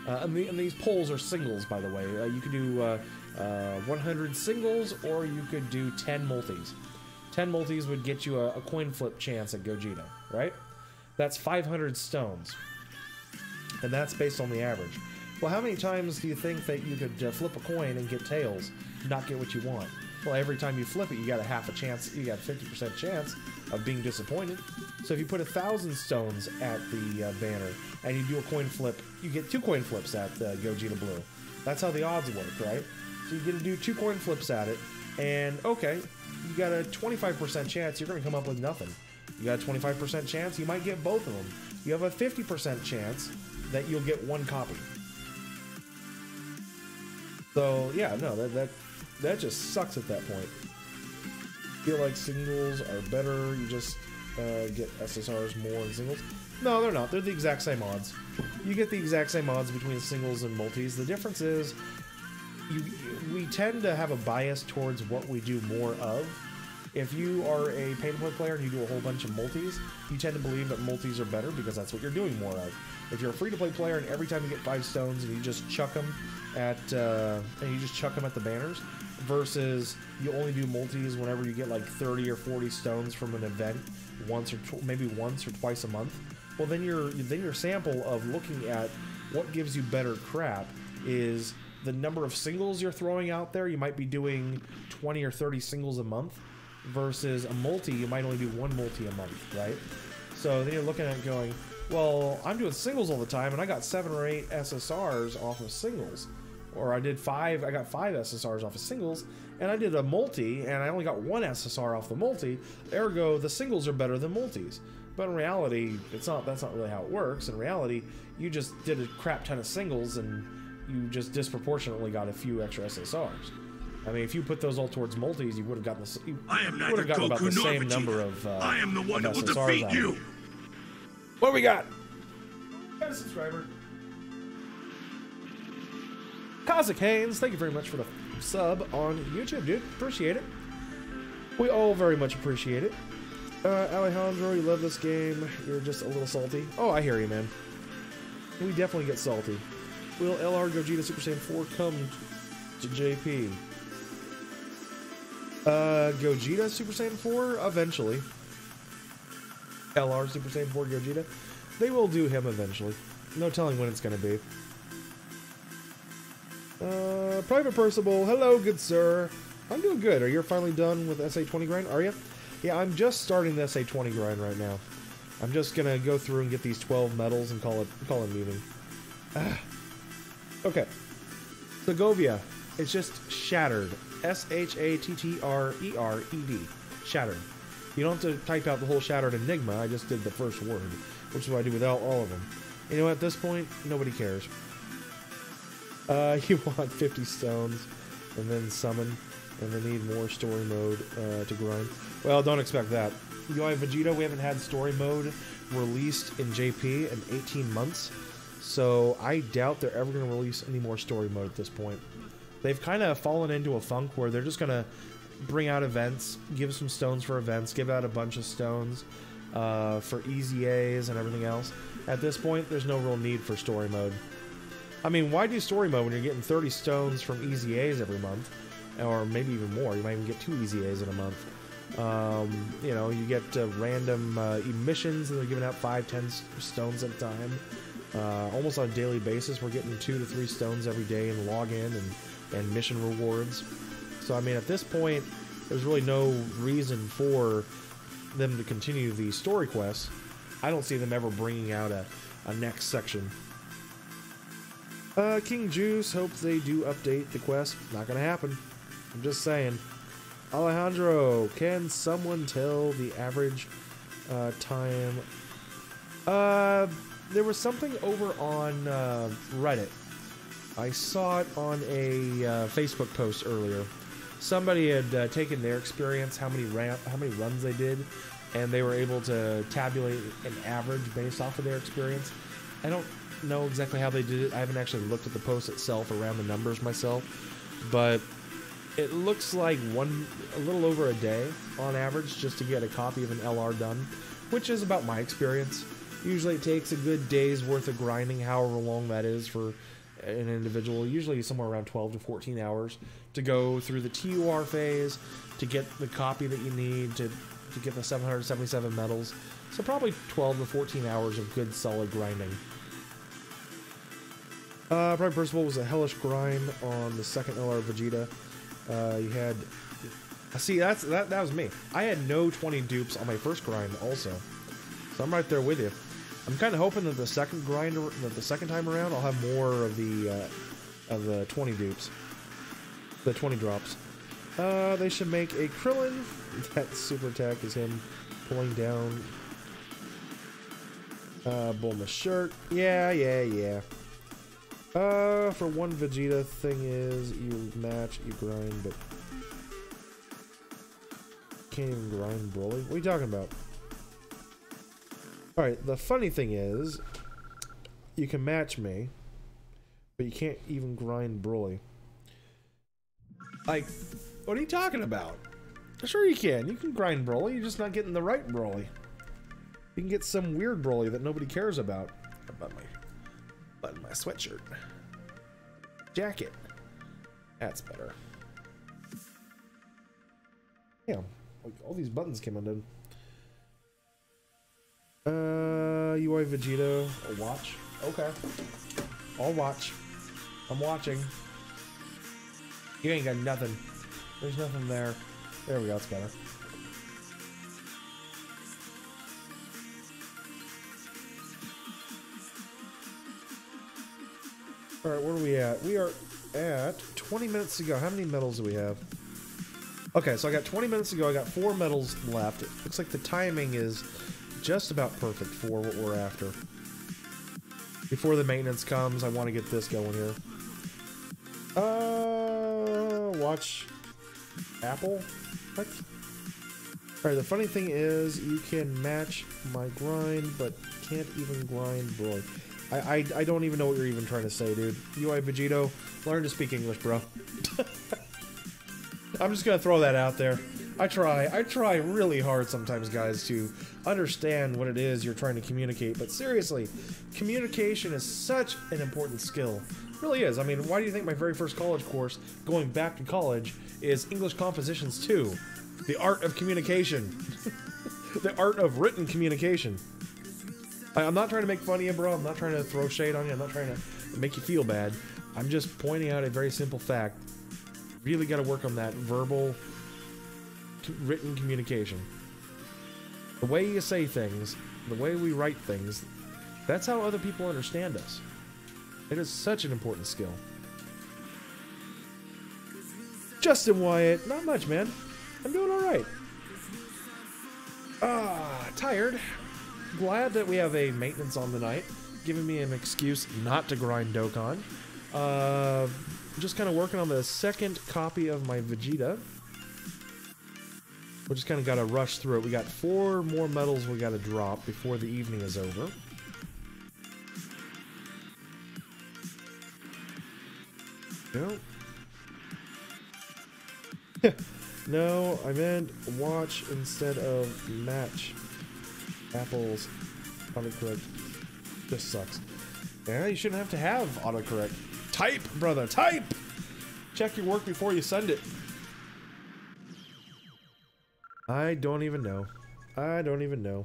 And these pulls are singles, by the way. You could do 100 singles, or you could do 10 multis. 10 multis would get you a coin flip chance at Gogeta, right? That's 500 stones. And that's based on the average. Well, how many times do you think that you could flip a coin and get tails, not get what you want? Well, every time you flip it, you got a half a chance, you got a 50% chance of being disappointed. So if you put 1,000 stones at the banner, and you do a coin flip, you get 2 coin flips at Gogeta Blue. That's how the odds work, right? So you get to do 2 coin flips at it, and okay, you got a 25% chance you're going to come up with nothing. You got a 25% chance you might get both of them. You have a 50% chance that you'll get 1 copy. So yeah, no, that just sucks at that point. Feel like singles are better. You just get SSRs more in singles. No, they're not. They're the exact same odds. You get the exact same odds between singles and multis. The difference is we tend to have a bias towards what we do more of. If you are a pay-to-play player and you do a whole bunch of multis, you tend to believe that multis are better because that's what you're doing more of. If you're a free-to-play player and every time you get 5 stones and you just chuck them at the banners, versus you only do multis whenever you get like 30 or 40 stones from an event maybe once or twice a month, well then your sample of looking at what gives you better crap is the number of singles you're throwing out there. You might be doing 20 or 30 singles a month, versus a multi, you might only do 1 multi a month, right? So then you're looking at it going, well, I'm doing singles all the time, and I got 7 or 8 SSRs off of singles. Or I got 5 SSRs off of singles, and I did a multi, and I only got 1 SSR off the multi. Ergo, the singles are better than multis. But in reality, that's not really how it works. In reality, you just did a crap ton of singles, and you just disproportionately got a few extra SSRs. I mean, if you put those all towards multis, you would have gotten about the same number of I am the one that will SSRs defeat you. What do we got? Got a subscriber. Cosmic Haynes, thank you very much for the sub on YouTube, dude. Appreciate it. We all very much appreciate it. Alejandro, you love this game. You're just a little salty. Oh, I hear you, man. We definitely get salty. Will LR Gogeta Super Saiyan 4 come to JP? Gogeta Super Saiyan 4? Eventually. LR Super Saiyan 4 Gogeta? They will do him eventually. No telling when it's going to be. Private Percival, hello, good sir. I'm doing good. Are you finally done with SA20 grind? Are you? Yeah, I'm just starting the SA20 grind right now. I'm just gonna go through and get these 12 medals and call it an evening. Okay. Segovia. It's just shattered. S-H-A-T-T-R-E-R-E-D. Shattered. You don't have to type out the whole shattered enigma. I just did the first word, which is what I do with all of them. You know, at this point, nobody cares. You want 50 stones, and then summon, and then need more story mode to grind. Well, don't expect that. UI Vegeta, we haven't had story mode released in JP in 18 months, so I doubt they're ever going to release any more story mode at this point. They've kind of fallen into a funk where they're just going to bring out events, give some stones for events, give out a bunch of stones for easy A's and everything else. At this point, there's no real need for story mode. I mean, why do story mode when you're getting 30 stones from easy A's every month? Or maybe even more. You might even get 2 easy A's in a month. You know, you get random emissions, and they're giving out 5-10 stones at a time. Almost on a daily basis, we're getting 2 to 3 stones every day in login and mission rewards. So, I mean, at this point, there's really no reason for them to continue the story quests. I don't see them ever bringing out a next section. King Juice hopes they do update the quest. Not gonna happen. I'm just saying. Alejandro, can someone tell the average time? There was something over on Reddit. I saw it on a Facebook post earlier. Somebody had taken their experience, how many runs they did, and they were able to tabulate an average based off of their experience. I don't know exactly how they did it. I haven't actually looked at the post itself or ran the numbers myself, but it looks like a little over a day on average just to get a copy of an LR done, which is about my experience. Usually it takes a good day's worth of grinding, however long that is for an individual, usually somewhere around 12 to 14 hours to go through the TUR phase, to get the copy that you need, to get the 777 medals. So probably 12 to 14 hours of good solid grinding. Prime Percival was a hellish grind on the second LR Vegeta. You had... See, that was me. I had no 20 dupes on my first grind also. So I'm right there with you. I'm kind of hoping that the second time around, I'll have more of the 20 dupes. The 20 drops. They should make a Krillin. That super attack is him pulling down Bulma's shirt. Yeah. For one Vegeta, thing is, you match, you grind, but can't even grind Broly. What are you talking about? Alright, the funny thing is, you can match me, but you can't even grind Broly. Like, what are you talking about? Sure you can. You can grind Broly, you're just not getting the right Broly. You can get some weird Broly that nobody cares about. Button my sweatshirt. Jacket. That's better. Damn, like all these buttons came undone. UI Vegeta, a watch. Okay. I'll watch. I'm watching. You ain't got nothing. There's nothing there. There we go, that's better. Alright, where are we at? We are at 20 minutes to go. How many medals do we have? Okay, so I got 20 minutes to go. I got 4 medals left. It looks like the timing is just about perfect for what we're after. Before the maintenance comes, I want to get this going here. Watch Apple? What? Alright, the funny thing is, you can match my grind, but can't even grind Broly. I don't even know what you're even trying to say, dude. UI Vegito, learn to speak English, bro. I'm just gonna throw that out there. I try really hard sometimes, guys, to understand what it is you're trying to communicate, but seriously, communication is such an important skill. It really is. I mean, why do you think my very first college course, going back to college, is English Compositions 2? The art of communication. The art of written communication. I'm not trying to make fun of you, bro. I'm not trying to throw shade on you. I'm not trying to make you feel bad. I'm just pointing out a very simple fact. Really got to work on that verbal, written communication. The way you say things, the way we write things, that's how other people understand us. It is such an important skill. Justin Wyatt, not much, man. I'm doing alright. Tired. Glad that we have a maintenance on tonight, giving me an excuse not to grind Dokkan. Just kind of working on the second copy of my Vegeta. We just kind of got to rush through it. We got 4 more medals we got to drop before the evening is over. No. No, I meant watch instead of match. Apple's autocorrect just sucks. Yeah, you shouldn't have to have autocorrect. Type, brother, type! Check your work before you send it. I don't even know. I don't even know.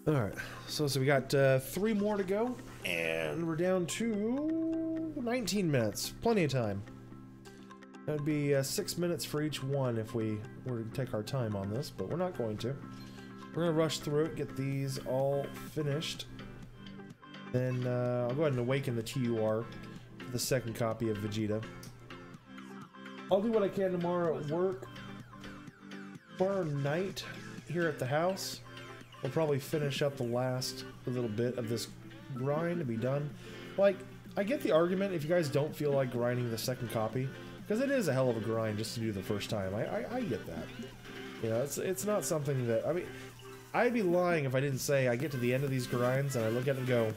Alright, so we got 3 more to go, and we're down to 19 minutes. Plenty of time. That'd be 6 minutes for each one if we were to take our time on this, but we're not going to. We're going to rush through it, get these all finished. Then I'll go ahead and awaken the TUR for the second copy of Vegeta. I'll do what I can tomorrow at work. Tomorrow night here at the house, we'll probably finish up the last little bit of this grind to be done. Like, I get the argument if you guys don't feel like grinding the second copy, because it is a hell of a grind just to do the first time. I get that. You know, it's not something that, I mean, I'd be lying if I didn't say I get to the end of these grinds and I look at it and go,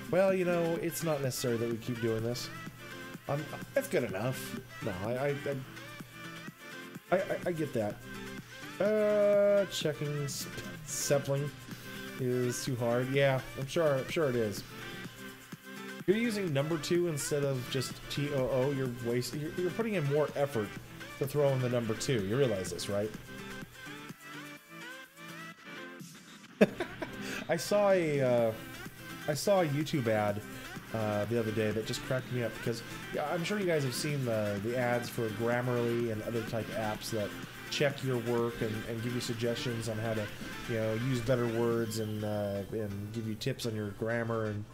well, you know, it's not necessary that we keep doing this. It's good enough. No, I get that. Checking Sepling is too hard. Yeah, I'm sure it is. You're using number 2 instead of just TOO. You're putting in more effort to throw in the number 2. You realize this, right? I saw a YouTube ad the other day that just cracked me up because I'm sure you guys have seen the ads for Grammarly and other type apps that check your work and give you suggestions on how to, you know, use better words and give you tips on your grammar and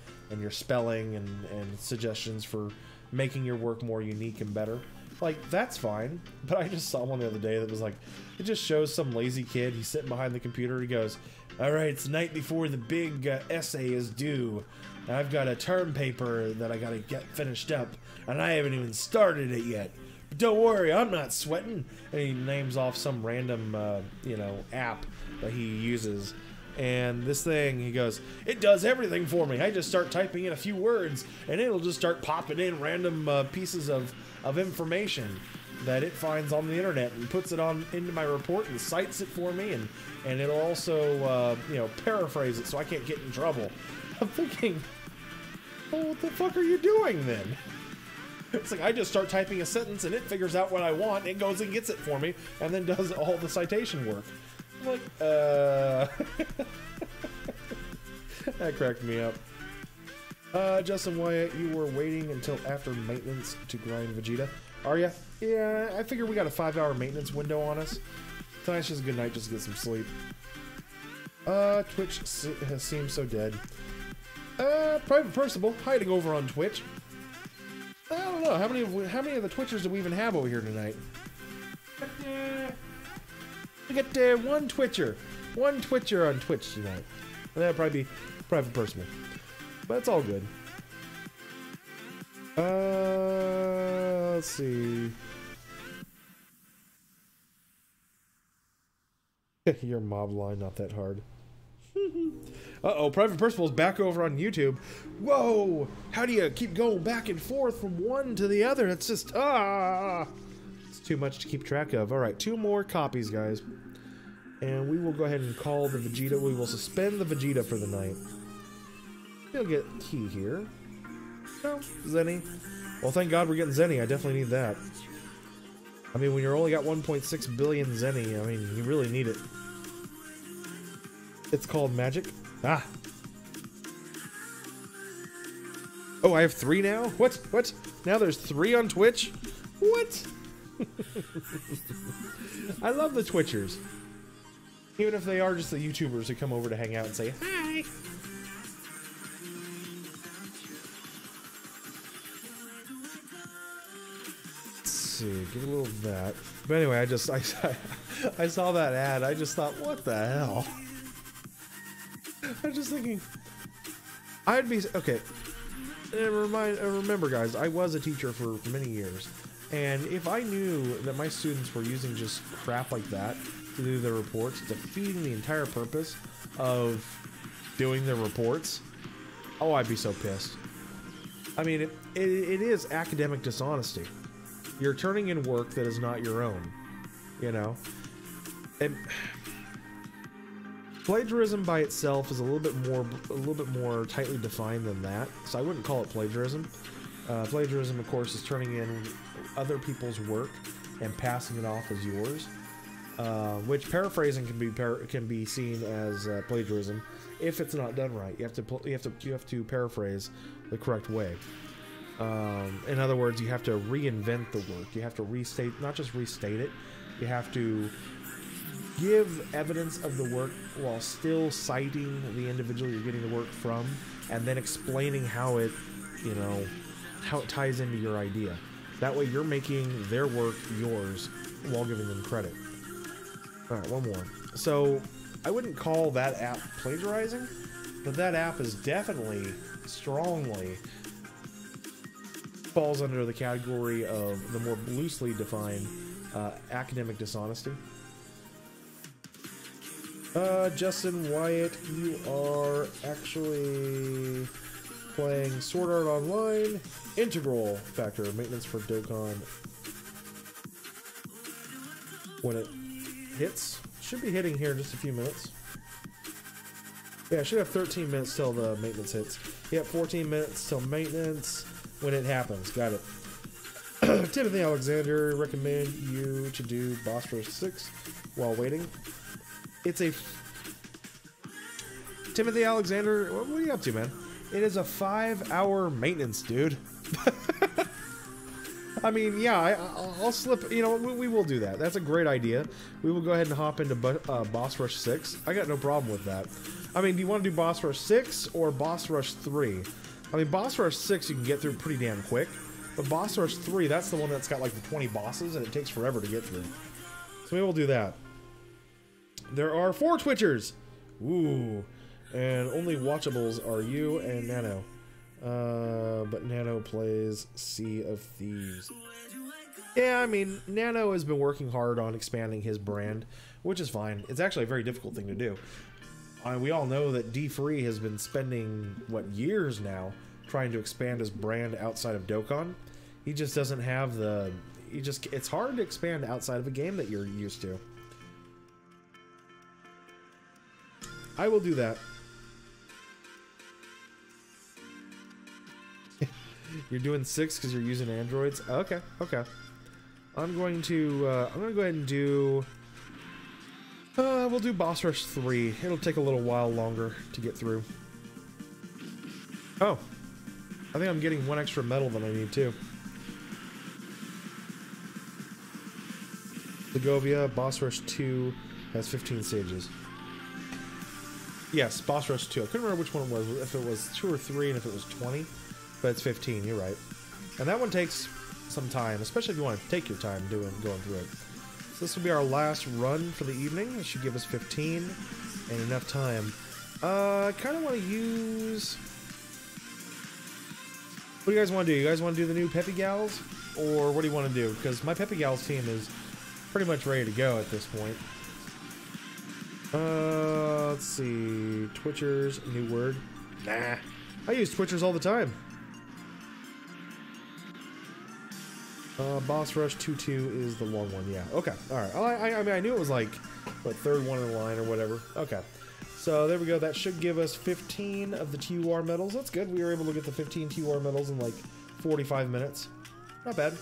your spelling and suggestions for making your work more unique and better. Like, that's fine, but I just saw one the other day that was like, it just shows some lazy kid, he's sitting behind the computer, he goes, alright, it's the night before the big essay is due. I've got a term paper that I gotta get finished up, and I haven't even started it yet. But don't worry, I'm not sweating. And he names off some random, you know, app that he uses. And this thing, he goes, it does everything for me. I just start typing in a few words, and it'll just start popping in random pieces of information that it finds on the internet and puts it on into my report and cites it for me, and it'll also, you know, paraphrase it so I can't get in trouble. I'm thinking, well, what the fuck are you doing then? It's like I just start typing a sentence and it figures out what I want, it goes and gets it for me, and then does all the citation work. I'm like, that cracked me up. Justin Wyatt, you were waiting until after maintenance to grind Vegeta. Are ya? Yeah, I figure we got a 5-hour maintenance window on us. Tonight's just a good night just to get some sleep. Twitch has seemed so dead. Private Percival, hiding over on Twitch. I don't know, how many of the Twitchers do we even have over here tonight? We got one Twitcher on Twitch tonight. And that'll probably be Private Percival. But it's all good. Let's see. Your mob line, not that hard. Uh-oh, Private Percival's back over on YouTube. Whoa! How do you keep going back and forth from one to the other? It's just, it's too much to keep track of. Alright, 2 more copies, guys. And we will go ahead and call the Vegeta. We will suspend the Vegeta for the night. We'll get Key here. No, Zenny. Well, thank God we're getting Zenny. I definitely need that. I mean, when you're only got 1.6 billion Zenny, I mean, you really need it. It's called magic. Ah. Oh, I have 3 now? What? What? Now there's 3 on Twitch? What? I love the Twitchers. Even if they are just the YouTubers who come over to hang out and say, hi. Let's see, give a little of that. But anyway, I saw that ad, I just thought, what the hell? I'm just thinking, I'd be, okay, and remember guys, I was a teacher for many years, and if I knew that my students were using just crap like that to do their reports, defeating the entire purpose of doing their reports, oh, I'd be so pissed. I mean, it is academic dishonesty. You're turning in work that is not your own, you know? And plagiarism by itself is a little bit more tightly defined than that, so I wouldn't call it plagiarism. Plagiarism, of course, is turning in other people's work and passing it off as yours, which paraphrasing can be seen as plagiarism if it's not done right. You have to paraphrase the correct way. In other words, you have to reinvent the work. You have to restate, not just restate it, you have to give evidence of the work while still citing the individual you're getting the work from, and then explaining how it, you know, how it ties into your idea. That way you're making their work yours while giving them credit. Alright, one more. So, I wouldn't call that app plagiarizing, but that app is definitely, strongly, falls under the category of the more loosely defined academic dishonesty. Justin Wyatt, you are actually playing Sword Art Online Integral Factor Maintenance for Dokkan. When it hits, should be hitting here in just a few minutes. Yeah, I should have 13 minutes till the maintenance hits. Yep, 14 minutes till maintenance when it happens. Got it. Timothy Alexander, recommend you to do Boss Rush 6 while waiting. It's a... Timothy Alexander, what are you up to, man? It is a 5-hour maintenance, dude. I mean, yeah, I'll slip... You know, we will do that. That's a great idea. We will go ahead and hop into Boss Rush 6. I got no problem with that. I mean, do you want to do Boss Rush 6 or Boss Rush 3? I mean, Boss Rush 6 you can get through pretty damn quick. But Boss Rush 3, that's the one that's got like the 20 bosses, and it takes forever to get through. So we will do that. There are 4 Twitchers! Ooh. And only watchables are you and Nano. But Nano plays Sea of Thieves. Yeah, I mean, Nano has been working hard on expanding his brand, which is fine. It's actually a very difficult thing to do. We all know that D3 has been spending, what, years now trying to expand his brand outside of Dokkan. He just doesn't have the... It's hard to expand outside of a game that you're used to. I will do that. You're doing 6 because you're using Androids? Okay, okay. I'm going to go ahead and do... we'll do Boss Rush 3. It'll take a little while longer to get through. Oh. I think I'm getting 1 extra medal than I need too. Segovia, Boss Rush 2 has 15 stages. Yes, Boss Rush 2. I couldn't remember which one it was. If it was 2 or 3 and if it was 20. But it's 15, you're right. And that one takes some time, especially if you want to take your time going through it. So this will be our last run for the evening. It should give us 15 and enough time. I kind of want to use... What do you guys want to do? You guys want to do the new Peppy Gals? Or what do you want to do? Because my Peppy Gals team is pretty much ready to go at this point. Let's see. Twitchers, new word. Nah. I use Twitchers all the time. Boss Rush 2-2 is the long one, yeah. Okay, alright. I mean, I knew it was like, what, 3rd one in line or whatever. Okay. So, there we go. That should give us 15 of the TUR medals. That's good. We were able to get the 15 TUR medals in like 45 minutes. Not bad.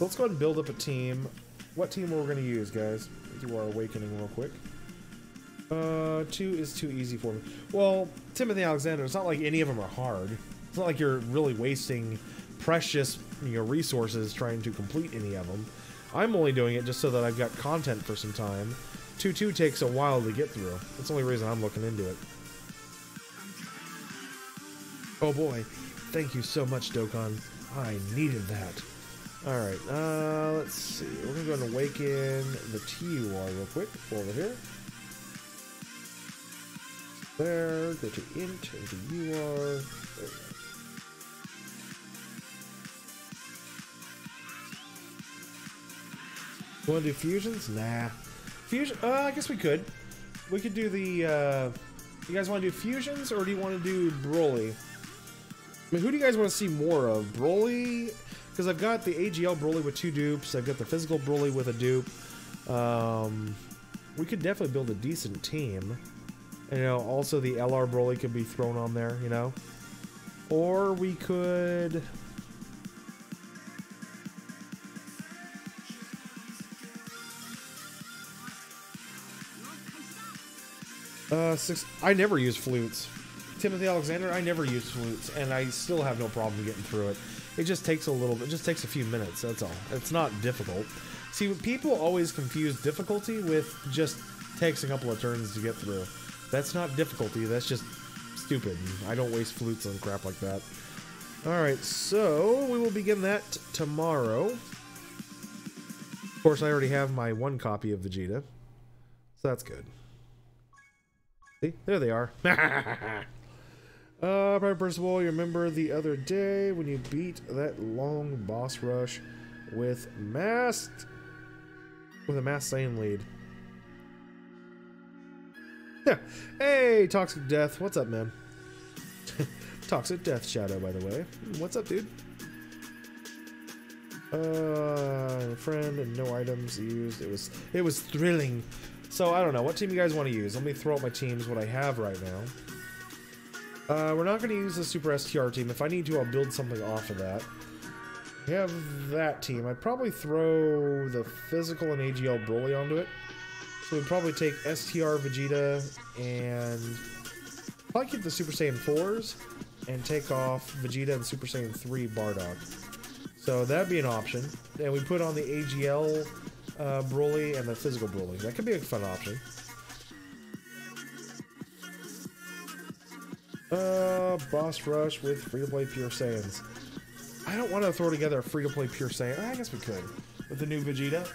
Let's go ahead and build up a team. What team we're going to use, guys? Do our awakening real quick. 2 is too easy for me. Well, Timothy Alexander, it's not like any of them are hard. It's not like you're really wasting precious, resources trying to complete any of them. I'm only doing it just so that I've got content for some time. 2-2 takes a while to get through. That's the only reason I'm looking into it. Oh boy. Thank you so much, Dokkan. I needed that. Alright, let's see. We're going to go ahead and awaken the TUR real quick over here. There, go to int, into UR. There we go. You want to do fusions? Nah. Fusion? I guess we could. We could do the, you guys want to do fusions, or do you want to do Broly? I mean, who do you guys want to see more of? Broly? Because I've got the AGL Broly with 2 dupes. I've got the physical Broly with a dupe. We could definitely build a decent team. And, also the LR Broly could be thrown on there, Or we could... I never use flutes. Timothy Alexander, I never use flutes, and I still have no problem getting through it. It just takes a little bit, it just takes a few minutes, that's all. It's not difficult. See, people always confuse difficulty with just takes a couple of turns to get through. That's not difficulty, that's just stupid. I don't waste flutes on crap like that. Alright, so we will begin that tomorrow. Of course, I already have my one copy of Vegeta, so that's good. See? There they are. Prime Principal, you remember the other day when you beat that long boss rush with a masked Saiyan lead. Hey, Toxic Death. What's up, man? Toxic Death Shadow, by the way. What's up, dude? Friend and no items used. It was thrilling. So I don't know what team you guys want to use. Let me throw out my teams. What I have right now. We're not going to use the Super STR team. If I need to, I'll build something off of that. We have that team. I'd probably throw the physical and AGL Broly onto it. So we'd probably take STR Vegeta and probably keep the Super Saiyan 4s and take off Vegeta and Super Saiyan 3 Bardock. So that'd be an option. And we put on the AGL Broly and the physical Broly. That could be a fun option. Boss Rush with free-to-play Pure Saiyans. I don't want to throw together a free-to-play Pure Saiyan. I guess we could. With the new Vegeta.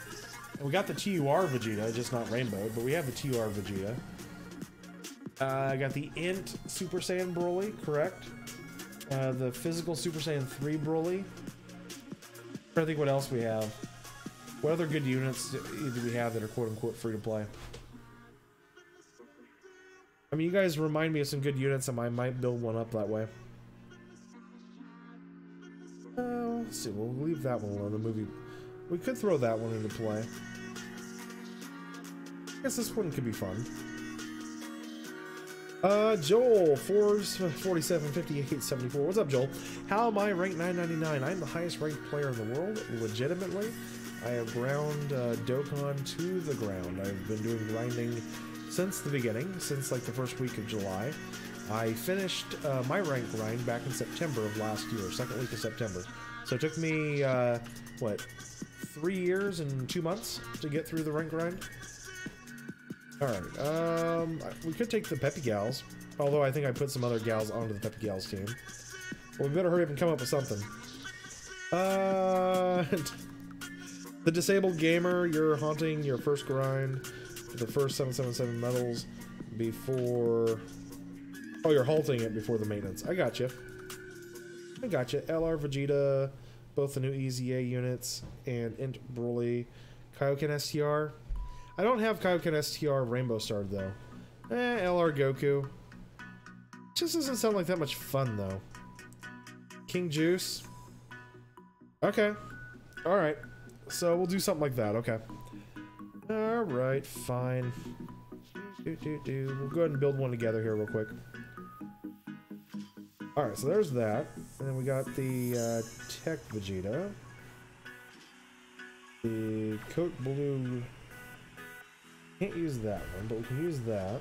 And we got the TUR Vegeta, just not Rainbow, but we have the TUR Vegeta. I got the INT Super Saiyan Broly, correct? The physical Super Saiyan 3 Broly. I'm trying to think what else we have. What other good units do we have that are quote-unquote free-to-play? I mean, you guys remind me of some good units, and I might build one up that way. Let's see, we'll leave that one alone. The movie, we could throw that one into play. I guess this one could be fun. Joel, 47, 58, 74. What's up, Joel? How am I ranked 999? I'm the highest ranked player in the world, legitimately. I have ground Dokkan to the ground. I've been doing grinding since the beginning, since like the first week of July. I finished my rank grind back in September of last year, second week of September. So it took me, what, 3 years and 2 months to get through the rank grind? Alright, we could take the Peppy Gals, although I think I put some other gals onto the Peppy Gals team. Well, we better hurry up and come up with something. The Disabled Gamer, you're haunting your first grind for the first 777 medals before... Oh, you're halting it before the maintenance. I got you. I got you. LR Vegeta, both the new EZA units, and INT Broly, Kaioken STR. I don't have Kaioken STR Rainbow Starred though. LR Goku. Just doesn't sound like that much fun though. King Juice. Okay. Alright. So we'll do something like that, okay. Alright, fine. We'll go ahead and build one together here real quick. Alright, so there's that. And then we got the Tech Vegeta. The Coat Blue... Can't use that one, but we can use that.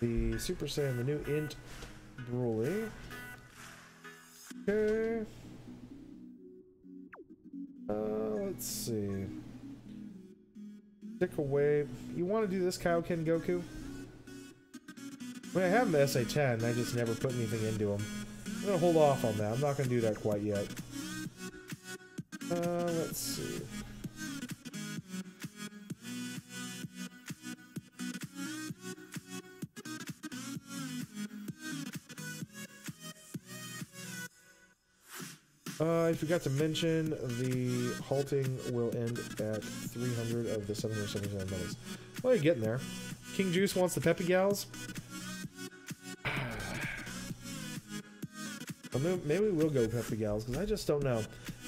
The Super Saiyan, the new INT Broly. Okay. Let's see. Stick away. You want to do this Kaioken Goku? I mean, I have him SA10, I just never put anything into him. I'm gonna hold off on that. I'm not gonna do that quite yet. Let's see. I forgot to mention the halting will end at 300 of the 777 medals. Well, you're getting there. King Juice wants the Peppy Gals. Well, maybe we'll go Peppy Gals, because I just don't know.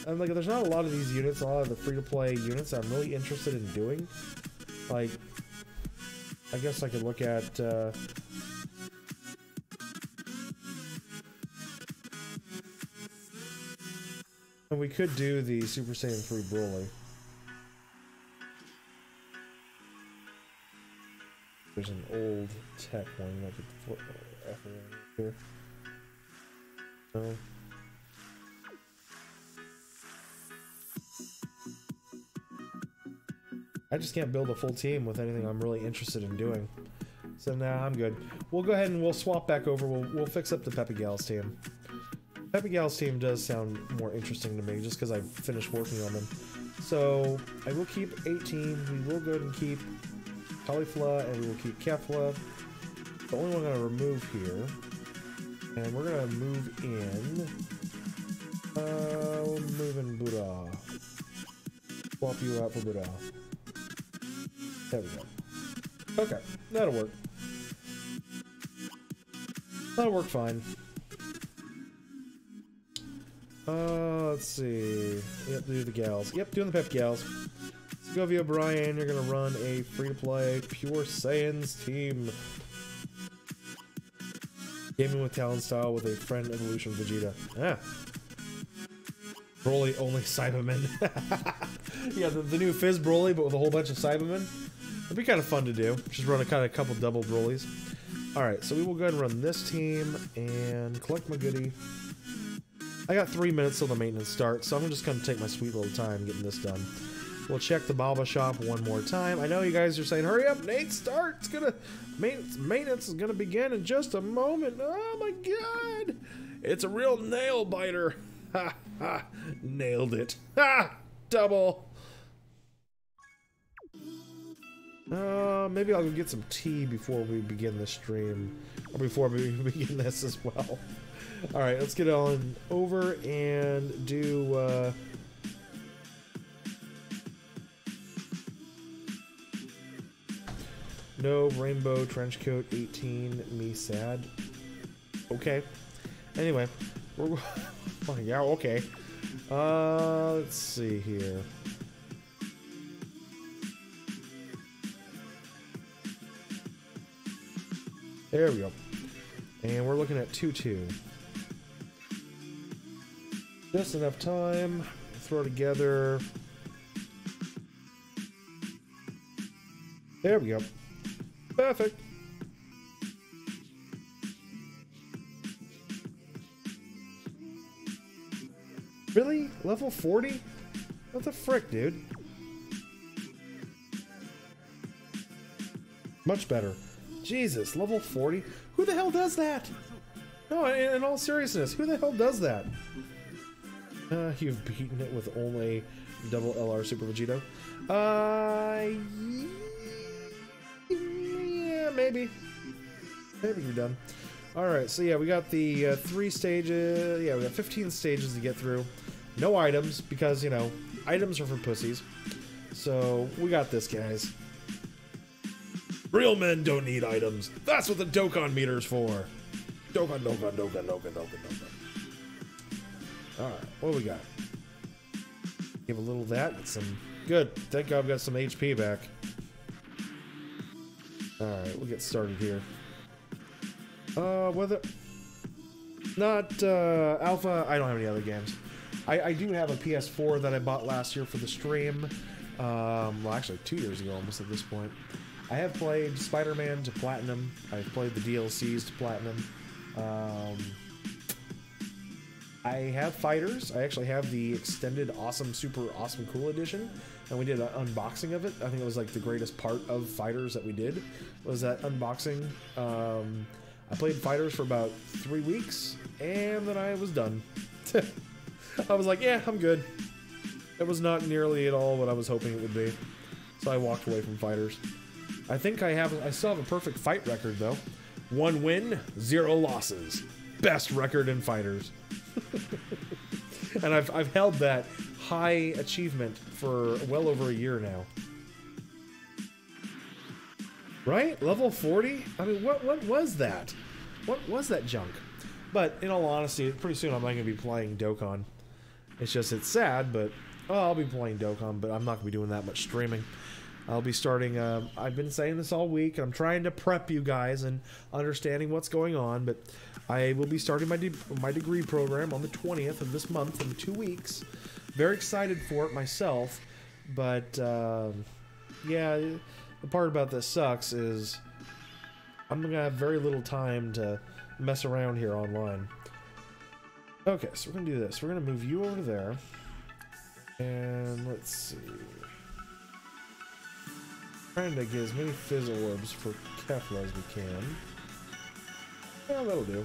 And like, there's not a lot of these units, a lot of the free-to-play units I'm really interested in doing. Like, I guess I could look at... And we could do the Super Saiyan 3 Broly. There's an old tech one. I could flip F around here. No. I just can't build a full team with anything I'm really interested in doing. So nah, I'm good. We'll go ahead and we'll swap back over. We'll fix up the Peppy Gals team. Peppy Gals team does sound more interesting to me just because I finished working on them. So I will keep 18. We will go ahead and keep Caulifla and we will keep Kefla. The only one I'm going to remove here. And we're going to move in. We'll move in Buddha. Swap you out for Buddha. There we go. Okay, that'll work. That'll work fine. Let's see. Yep, do the gals. Yep, doing the Pep Gals. Scovia Brian, you're gonna run a free-to-play Pure Saiyans team. Gaming with talent style with a friend evolution Vegeta. Ah. Broly only Cybermen. Yeah, the new Fizz Broly, but with a whole bunch of Cybermen. It'd be kind of fun to do. Just run a couple double Brolys. Alright, so we will go ahead and run this team and collect my goodie. I got 3 minutes till the maintenance starts, so I'm just going to take my sweet little time getting this done. We'll check the Baba shop one more time. I know you guys are saying, hurry up, Nate, start! It's gonna... Maintenance is going to begin in just a moment. Oh my god! It's a real nail biter. Ha ha! Nailed it. Ha! Double! Maybe I'll go get some tea before we begin the stream. Or before we begin this as well. Alright, let's get on over and do, no rainbow trench coat 18, me sad. Okay. Anyway, we're... Oh, yeah, okay. Let's see here. There we go. And we're looking at 2-2. Just enough time. Throw together. There we go. Perfect. Really? Level 40? What the frick, dude? Much better. Jesus, level 40? Who the hell does that? No, in all seriousness, who the hell does that? You've beaten it with only double LR Super Vegeta. Yeah, maybe. Maybe you're done. Alright, so yeah, we got the 3 stages. Yeah, we got 15 stages to get through. No items, because, you know, items are for pussies. So, we got this, guys. Real men don't need items. That's what the Dokkan meter's for. Dokkan, Dokkan, Dokkan, Dokkan, Dokkan, Dokkan. Alright, what do we got? Give a little of that. Get some... Good. Thank God I've got some HP back. Alright, we'll get started here. Whether... Not, Alpha, I don't have any other games. I do have a PS4 that I bought last year for the stream. Well, actually 2 years ago almost at this point. I have played Spider-Man to Platinum. I've played the DLCs to Platinum. I have Fighters. I actually have the extended Awesome Super Awesome Cool Edition. And we did an unboxing of it. I think it was like the greatest part of Fighters that we did. Was that unboxing. I played Fighters for about 3 weeks. And then I was done. I was like, yeah, I'm good. It was not nearly at all what I was hoping it would be. So I walked away from Fighters. I think I still have a perfect fight record though. 1 win, 0 losses. Best record in Fighters. And I've held that high achievement for well over a year now. Right? Level 40? I mean, what was that? What was that junk? But in all honesty, pretty soon I'm not going to be playing Dokkan. It's just, it's sad, but I'll be playing Dokkan, but I'm not going to be doing that much streaming. I'll be starting, I've been saying this all week. I'm trying to prep you guys and understanding what's going on, but I will be starting my degree program on the 20th of this month in 2 weeks. Very excited for it myself, but yeah, the part about this sucks is I'm gonna have very little time to mess around here online. Okay, so we're gonna do this. We're gonna move you over there. And let's see. Trying to get as many fizzle orbs for Kefla as we can. Yeah, that'll do.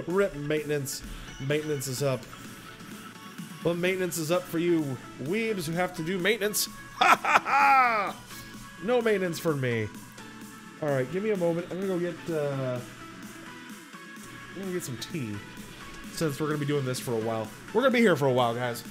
Rip maintenance. Maintenance is up. Well, maintenance is up for you weebs who have to do maintenance. No maintenance for me. Alright, give me a moment. I'm gonna go get some tea. Since we're gonna be doing this for a while. We're gonna be here for a while, guys.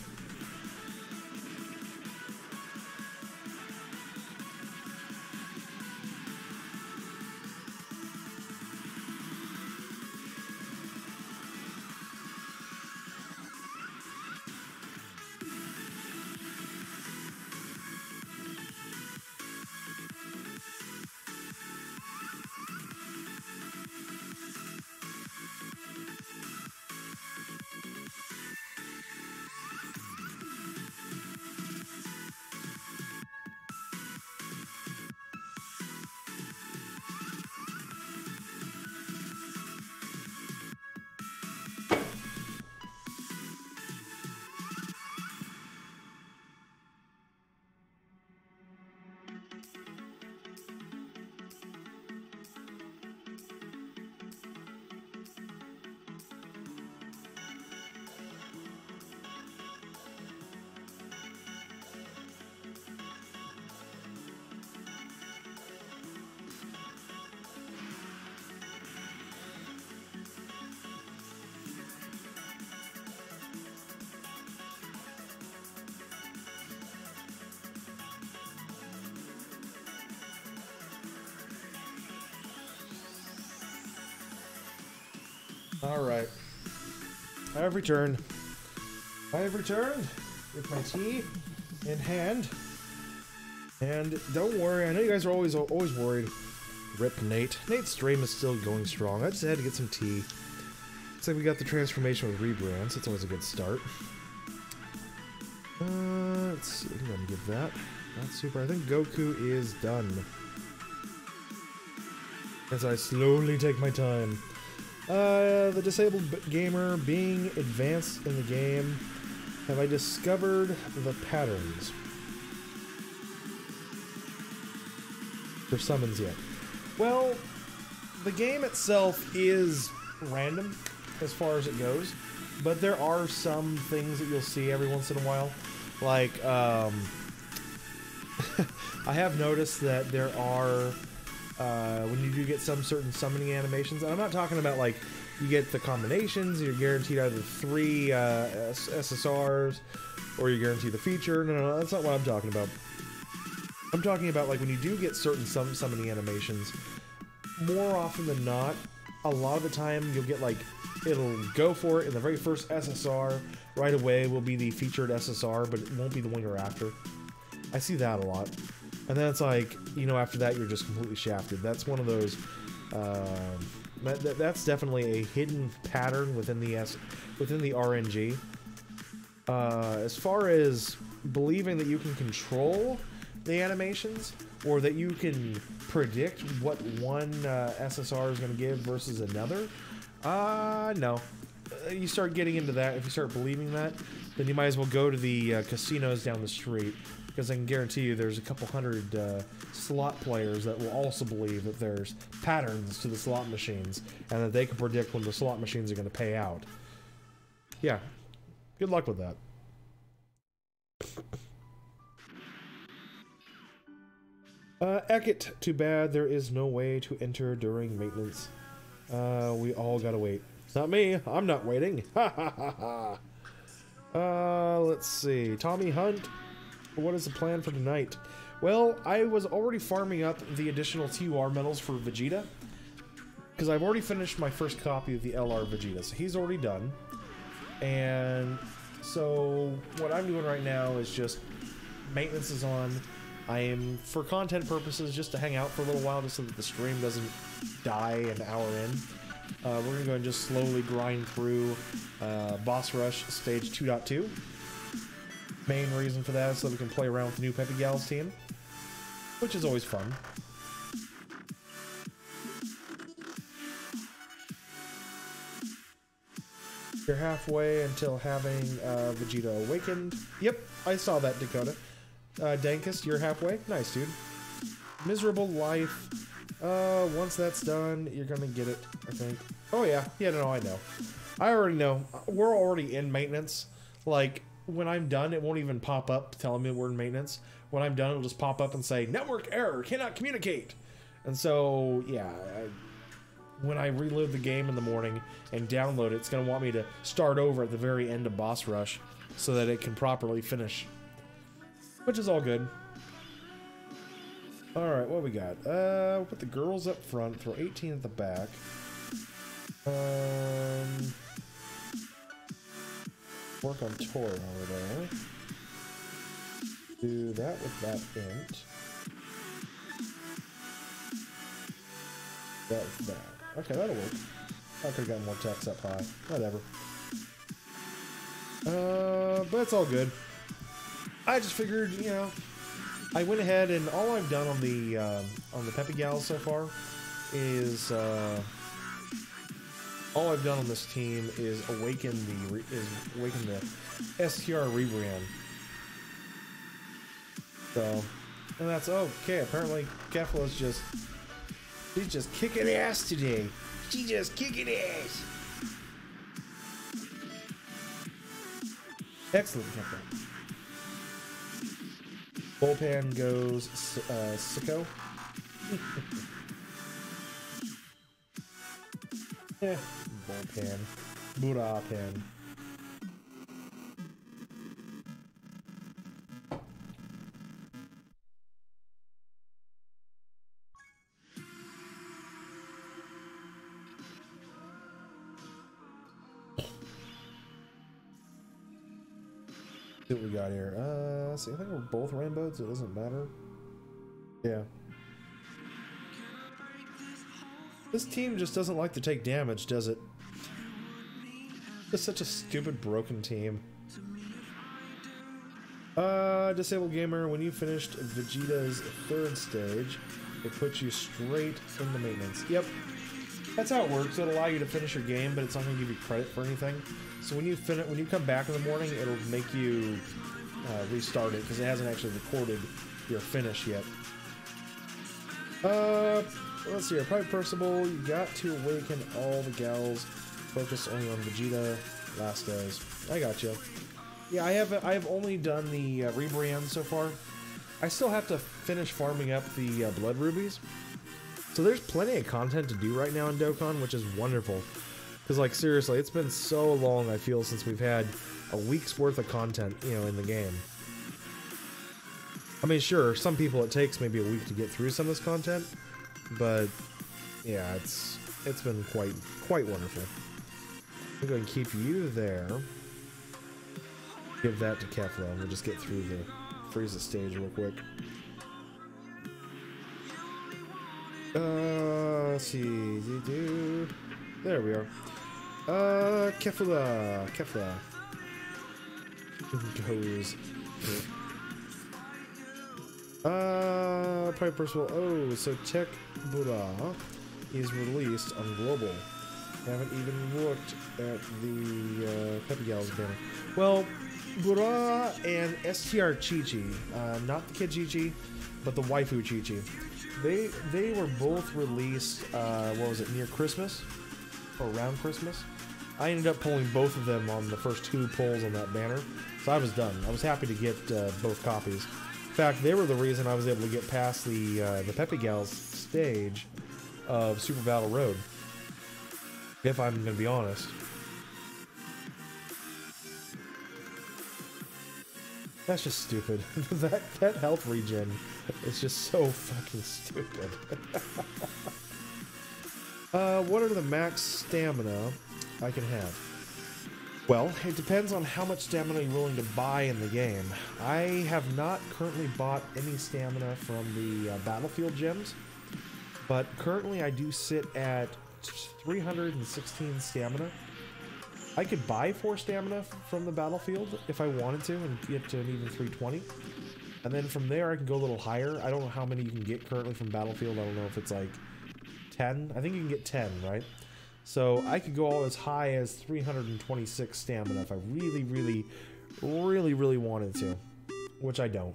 Alright. I have returned. With my tea in hand. And don't worry, I know you guys are always worried. Rip Nate. Nate's stream is still going strong. I just had to get some tea. Looks like we got the transformation with rebrands. That's always a good start. Let's see. I'm gonna give that. That's super. I think Goku is done. As I slowly take my time. The disabled gamer being advanced in the game. Have I discovered the patterns? For summons yet? Well, the game itself is random as far as it goes, but there are some things that you'll see every once in a while. Like, I have noticed that there are, when you do get some certain summoning animations, and I'm not talking about like you get the combinations, you're guaranteed either 3 SSRs, or you're guaranteed the feature. No, that's not what I'm talking about. I'm talking about like when you do get certain summoning animations, more often than not, a lot of the time you'll get like, it'll go for it in the very first SSR, right away will be the featured SSR, but it won't be the one you're after. I see that a lot. And then it's like, you know, after that you're just completely shafted. That's one of those, that's definitely a hidden pattern within the RNG. As far as believing that you can control the animations, or that you can predict what one SSR is going to give versus another, no. You start getting into that, if you start believing that, then you might as well go to the casinos down the street, because I can guarantee you there's a couple hundred slot players that will also believe that there's patterns to the slot machines, and that they can predict when the slot machines are going to pay out. Yeah. Good luck with that. Ekit, too bad there is no way to enter during maintenance. We all gotta wait. It's not me, I'm not waiting. Ha ha ha ha. Let's see. Tommy Hunt, what is the plan for tonight? Well, I was already farming up the additional TUR medals for Vegeta, because I've already finished my first copy of the LR Vegeta, so he's already done. And so what I'm doing right now is just maintenance is on. I am, for content purposes, just to hang out for a little while, just so that the stream doesn't die an hour in. We're going to go and just slowly grind through Boss Rush Stage 2.2. Main reason for that is so we can play around with the new Peppy Gals team. which is always fun. You're halfway until having Vegeta awakened. Yep, I saw that, Dakota. Dankus, you're halfway. Nice, dude. Miserable life. Once that's done, you're gonna get it, I think. Oh yeah, no, I know. I already know. We're already in maintenance. Like, when I'm done, it won't even pop up telling me we're in maintenance. When I'm done, it'll just pop up and say, network error, cannot communicate. And so, yeah, when I reload the game in the morning and download it, it's gonna want me to start over at the very end of Boss Rush so that it can properly finish. Which is all good. Alright, what we got? We'll put the girls up front, throw 18 at the back. Work on Tora over there. Do that with that int. That with that. Okay, that'll work. I could have gotten more text up high. Whatever. But it's all good. I just figured, you know, I went ahead and all I've done on the Peppy Gals so far is all I've done on this team is awaken the STR rebrand. So, and that's okay. Apparently, Kefla's she's just kicking ass today. She's just kicking ass. Excellent, Kefla. Bullpan goes sicko. Yeah, bullpan. Buddha pen. See what we got here. See, I think we're both rainbows, so it doesn't matter. Yeah. This team just doesn't like to take damage, does it? It's such a stupid, broken team. Disabled Gamer, when you finished Vegeta's 3rd stage, it puts you straight into maintenance. Yep. That's how it works. It'll allow you to finish your game, but it's not going to give you credit for anything. So when you come back in the morning, it'll make you restart it because it hasn't actually recorded your finish yet. Let's see here. Private Percival, you got to awaken all the gals. Focus only on Vegeta. Last days. I got you. Yeah, I have only done the rebrand so far. I still have to finish farming up the blood rubies. So there's plenty of content to do right now in Dokkan, which is wonderful. Because, like, seriously, it's been so long, I feel, since we've had a week's worth of content, you know, in the game. I mean, sure, some people it takes maybe a week to get through some of this content, but yeah, it's been quite wonderful. I'm going to keep you there. Give that to Kefla, and we'll just get through the Frieza stage real quick. Let's see. There we are. Kefla. Goes. Private Percival. Oh, so Tech Buddha is released on Global. Haven't even looked at the Peppy Gals banner. Well, Buddha and STR Chi-Chi, not the kid Chi-Chi, but the waifu Chi-Chi. They were both released, what was it, near Christmas? Or around Christmas? I ended up pulling both of them on the first 2 pulls on that banner, so I was done. I was happy to get both copies. In fact, they were the reason I was able to get past the Peppy Gals stage of Super Battle Road, if I'm going to be honest. That's just stupid. that health regen is just so fucking stupid. What are the max stamina I can have? Well, it depends on how much stamina you're willing to buy in the game. I have not currently bought any stamina from the Battlefield gems, but currently I do sit at 316 stamina. I could buy 4 stamina from the Battlefield if I wanted to and get to an even 320. And then from there, I can go a little higher. I don't know how many you can get currently from Battlefield. I don't know if it's like 10. I think you can get 10, right? So I could go all as high as 326 stamina if I really, really, really, really wanted to. Which I don't.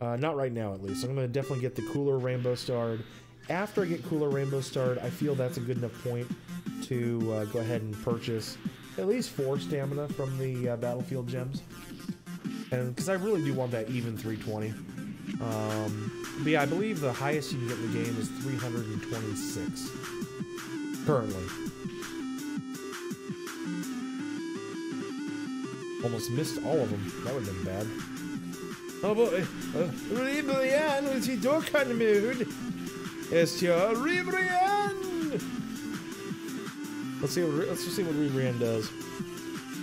Not right now, at least. So I'm going to definitely get the Cooler Rainbow Starred. After I get Cooler Rainbow Starred, I feel that's a good enough point to go ahead and purchase at least 4 stamina from the Battlefield gems. And because I really do want that even 320. But yeah, I believe the highest you can get in the game is 326 currently. Almost missed all of them. That would have been bad. Oh boy, Ribrian with the Dokkan mood. It's your Ribrian. Let's just see what Ribrian does.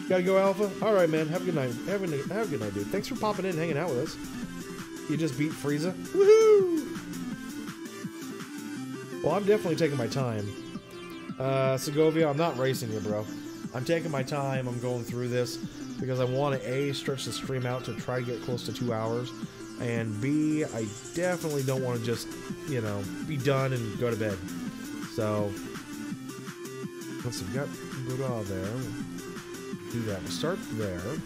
Gotta go, Alpha? Alright, man. Have a good night. Have a good night, dude. Thanks for popping in and hanging out with us. You just beat Frieza. Woohoo! Well, I'm definitely taking my time. Segovia, I'm not racing you, bro. I'm taking my time. I'm going through this because I want to, A, stretch the stream out to try to get close to 2 hours. And B, I definitely don't want to just, you know, be done and go to bed. So, let's see. We got Buddha there. Do that. We'll start there.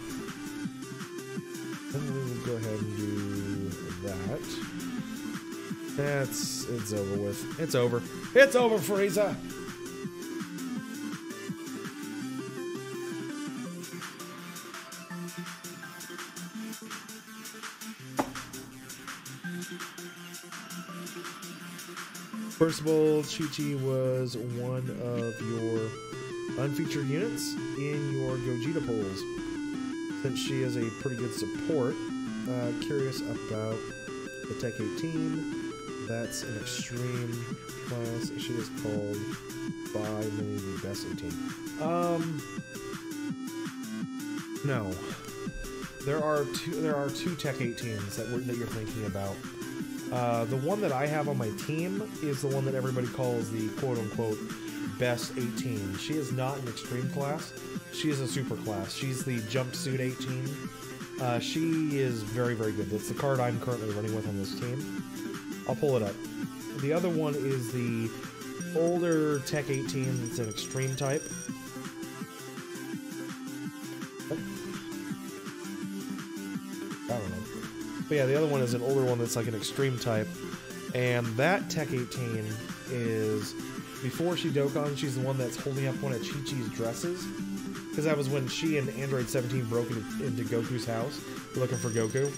Then we will go ahead and do that. It's over with. It's over. It's over, Frieza! First of all, Chi-Chi was one of your unfeatured units in your Gogeta polls. Since she is a pretty good support, curious about the Tech 18. That's an extreme class. She is called by many the best 18. No. There are two Tech 18s that you're thinking about. The one that I have on my team is the one that everybody calls the quote-unquote best 18. She is not an extreme class. She is a super class. She's the jumpsuit 18. She is very, very good. That's the card I'm currently running with on this team. I'll pull it up. The other one is the older Tech 18. It's an extreme type. I don't know. But yeah, the other one is an older one that's like an extreme type. And that Tech 18 is, before she Dokkan, she's the one that's holding up one of Chi-Chi's dresses. Because that was when she and Android 17 broke into Goku's house, looking for Goku.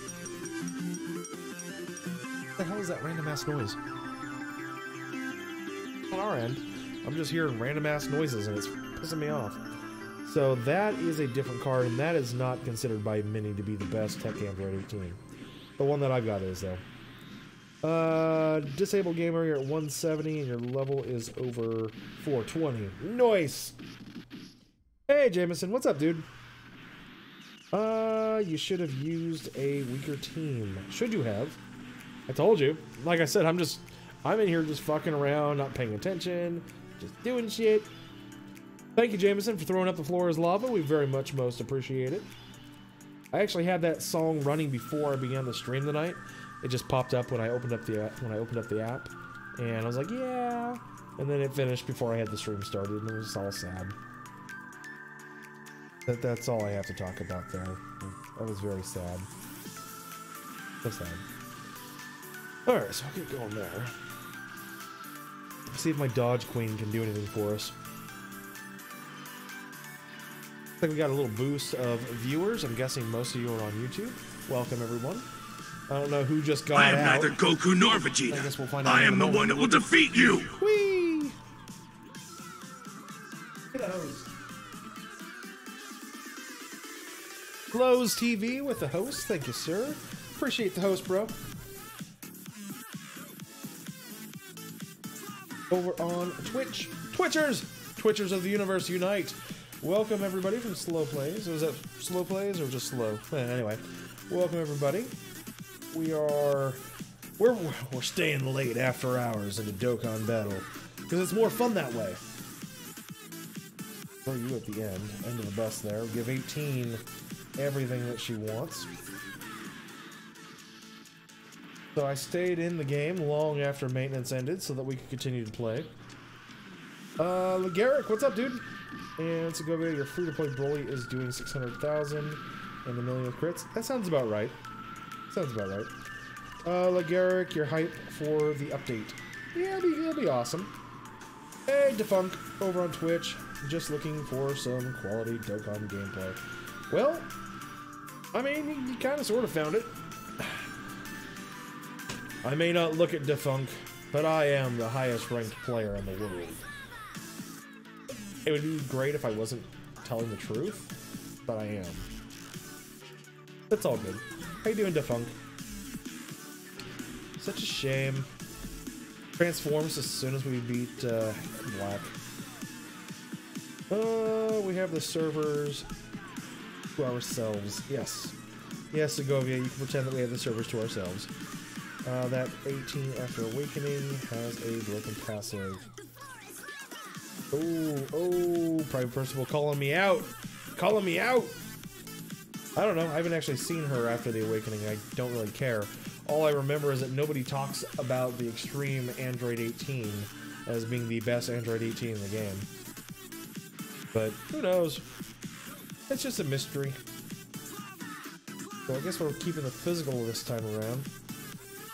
What the hell is that random ass noise? On our end, I'm just hearing random ass noises and it's pissing me off. So that is a different card, and that is not considered by many to be the best Tech Android 18. The one that I've got is, though. Disabled gamer, you're at 170 and your level is over 420. Nice! Hey, Jameson, what's up, dude? You should have used a weaker team. Should you have? I told you. Like I said, I'm in here just fucking around, not paying attention, just doing shit. Thank you, Jameson, for throwing up the floor as lava. We very much most appreciate it. I actually had that song running before I began the stream tonight. It just popped up when I opened up the app, and I was like, yeah. And then it finished before I had the stream started, and it was all sad. That's all I have to talk about there. That was very sad. So sad. Alright, so I'll get going there. See if my Dodge Queen can do anything for us. Looks like we got a little boost of viewers. I'm guessing most of you are on YouTube. Welcome, everyone. I don't know who just got out. I am neither Goku nor Vegeta. I guess we'll find out. I am the one that will defeat you! Whee! Close TV with the host. Thank you, sir. Appreciate the host, bro. Over on Twitch. Twitchers of the universe unite. Welcome everybody from Slow Plays. Was that Slow Plays or just Slow? Anyway, welcome everybody. We're staying late after hours in a Dokkan battle because it's more fun that way. For you at the end of the bus there. Give 18 everything that she wants. So I stayed in the game long after maintenance ended so that we could continue to play. Garrick, what's up, dude? And Segovia, your free-to-play Broly is doing 600,000 and a million with crits. That sounds about right. Sounds about right. Garrick, your hype for the update. Yeah, it'll be awesome. Hey, Defunk, over on Twitch, just looking for some quality Dokkan gameplay. Well, I mean, you kind of sort of found it. I may not look at Defunk, but I am the highest ranked player in the world. It would be great if I wasn't telling the truth, but I am. That's all good. How you doing, Defunk? Such a shame. Transforms as soon as we beat Black. We have the servers to ourselves. Yes. Yes, Segovia, you can pretend that we have the servers to ourselves. That 18 after awakening has a broken passive. Oh, Private Percival calling me out. Calling me out. I don't know. I haven't actually seen her after the awakening. I don't really care. All I remember is that nobody talks about the extreme Android 18 as being the best Android 18 in the game. But who knows? It's just a mystery. So I guess we're keeping the physical this time around.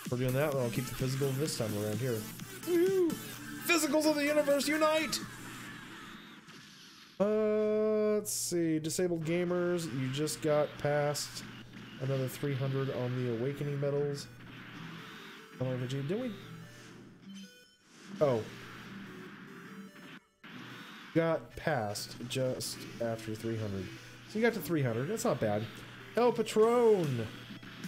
If we're doing that, then I'll keep the physical this time around here. Woohoo! Physicals of the universe unite! Let's see. Disabled gamers, you just got past another 300 on the awakening medals. Didn't we? Oh. Got past just after 300. So you got to 300. That's not bad. El Patron!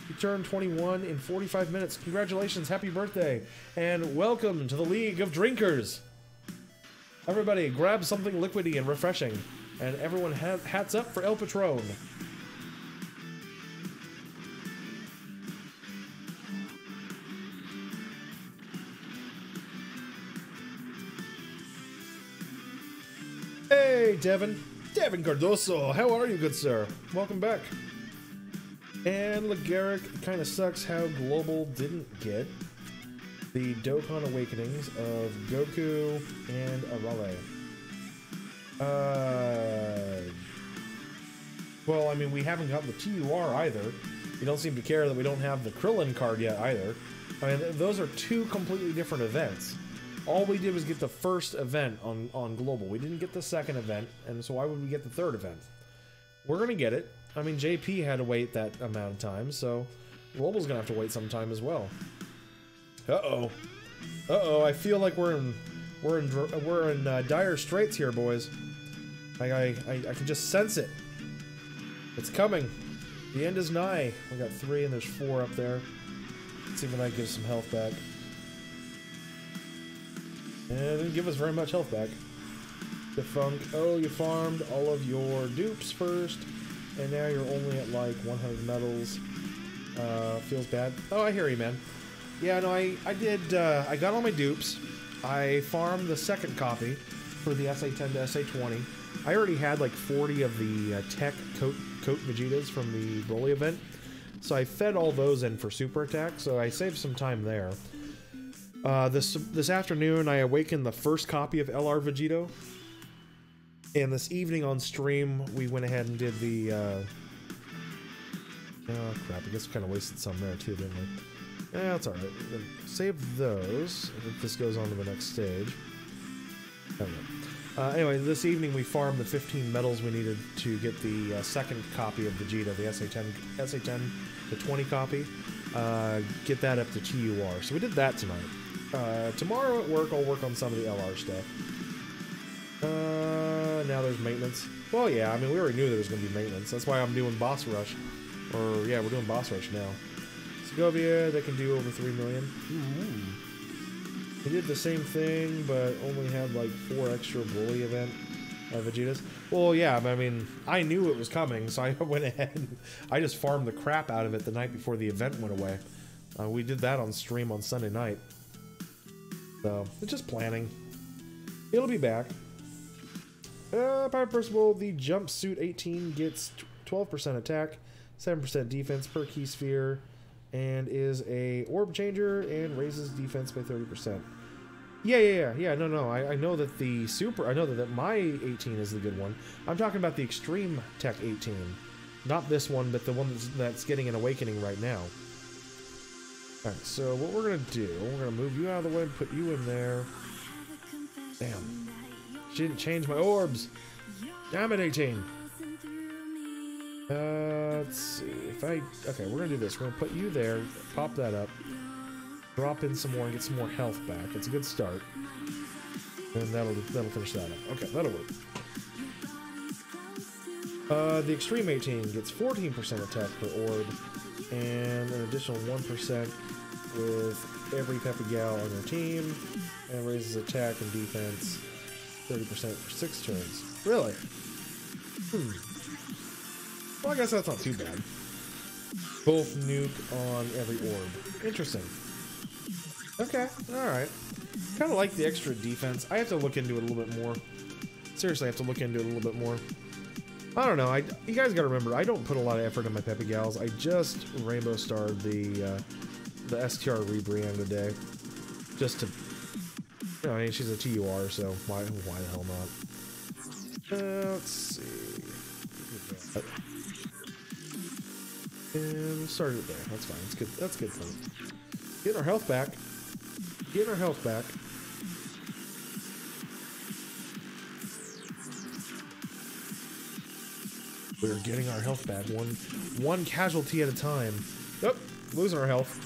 You turned 21 in 45 minutes. Congratulations, happy birthday, and welcome to the League of Drinkers. Everybody, grab something liquidy and refreshing, and everyone hats up for El Patron. Hey, Devin. Devin Cardoso, how are you, good sir? Welcome back. And Legaric, kind of sucks how Global didn't get the Dokkan Awakenings of Goku and Arale. Well, I mean, we haven't gotten the TUR either. You don't seem to care that we don't have the Krillin card yet either. I mean, those are two completely different events. All we did was get the first event on Global. We didn't get the second event, and so why would we get the third event? We're going to get it. I mean, JP had to wait that amount of time, so Global's gonna have to wait some time as well. Uh-oh. Uh-oh, I feel like we're in dire straits here, boys. I can just sense it. It's coming. The end is nigh. We got 3 and there's 4 up there. Let's see if I can give some health back. And it didn't give us very much health back. Defunk. Oh, you farmed all of your dupes first. And now you're only at like 100 medals. Feels bad. Oh, I hear you, man. Yeah, no, I did, I got all my dupes. I farmed the second copy for the SA10 to SA20. I already had like 40 of the tech coat Vegetas from the Broly event. So I fed all those in for super attack, so I saved some time there. This afternoon, I awakened the first copy of LR Vegeta. And this evening on stream, we went ahead and did the, oh crap, I guess we kind of wasted some there too, didn't we? Yeah, that's alright. Save those, if this goes on to the next stage. Anyway, this evening we farmed the 15 medals we needed to get the second copy of Vegeta, the SA10 to 20 copy. Get that up to TUR. So we did that tonight. Tomorrow at work, I'll work on some of the LR stuff. Now there's maintenance. Well, yeah, I mean, we already knew there was going to be maintenance. That's why I'm doing Boss Rush. Or, yeah, we're doing Boss Rush now. Segovia, they can do over 3 million. They did the same thing, but only had like 4 extra Broly event Vegetas. Well, yeah, I mean, I knew it was coming, so I went ahead and I just farmed the crap out of it the night before the event went away. We did that on stream on Sunday night. So, it's just planning. It'll be back. First of all, the Jumpsuit 18 gets 12% attack, 7% defense per key sphere, and is a orb changer and raises defense by 30%. Yeah. No. I know that the super. I know that my 18 is the good one. I'm talking about the Extreme Tech 18, not this one, but the one that's getting an awakening right now. All right. So what we're gonna do? We're gonna move you out of the way and put you in there. Damn. She didn't change my orbs. Damn it, 18. Let's see if I. Okay, we're gonna do this. We're gonna put you there. Pop that up. Drop in some more and get some more health back. It's a good start. And that'll finish that up. Okay, that'll work. The Extreme 18 gets 14% attack per orb, and an additional 1% with every Peppy Gal on your team, and raises attack and defense 30% for 6 turns. Really? Well, I guess that's not too bad. Both nuke on every orb. Interesting. Okay, alright. Kind of like the extra defense. I have to look into it a little bit more. Seriously, I have to look into it a little bit more. I don't know. You guys gotta remember, I don't put a lot of effort in my Peppy Gals. I just Rainbow Starred the STR rebrand today. Just to... You know, I mean, she's a TUR, so why the hell not? Let's see. And we'll start it there. That's fine. That's good. That's good fun. Getting our health back. Getting our health back. We're getting our health back. One casualty at a time. Oh, losing our health.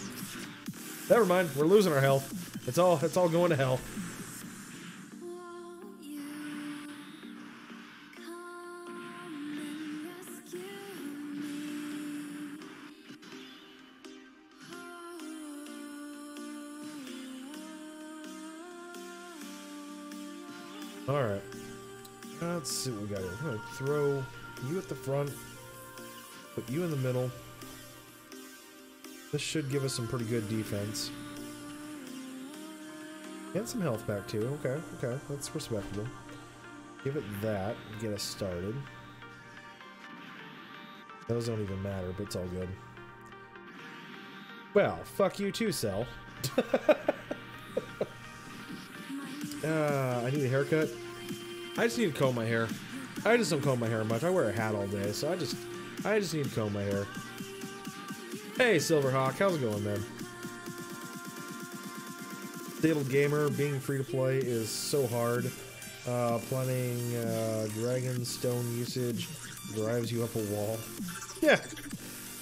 Never mind. We're losing our health. It's all going to hell. Alright. Let's see what we got here. I'm gonna throw you at the front, put you in the middle. This should give us some pretty good defense. And some health back too. Okay, that's respectable. Give it that and get us started. Those don't even matter, but it's all good. Well, fuck you too, Cell. I need a haircut. I just need to comb my hair. I just don't comb my hair much. I wear a hat all day, so I just need to comb my hair. Hey, Silverhawk, how's it going, man? Stable gamer, being free to play is so hard. Playing Dragon Stone usage drives you up a wall. Yeah.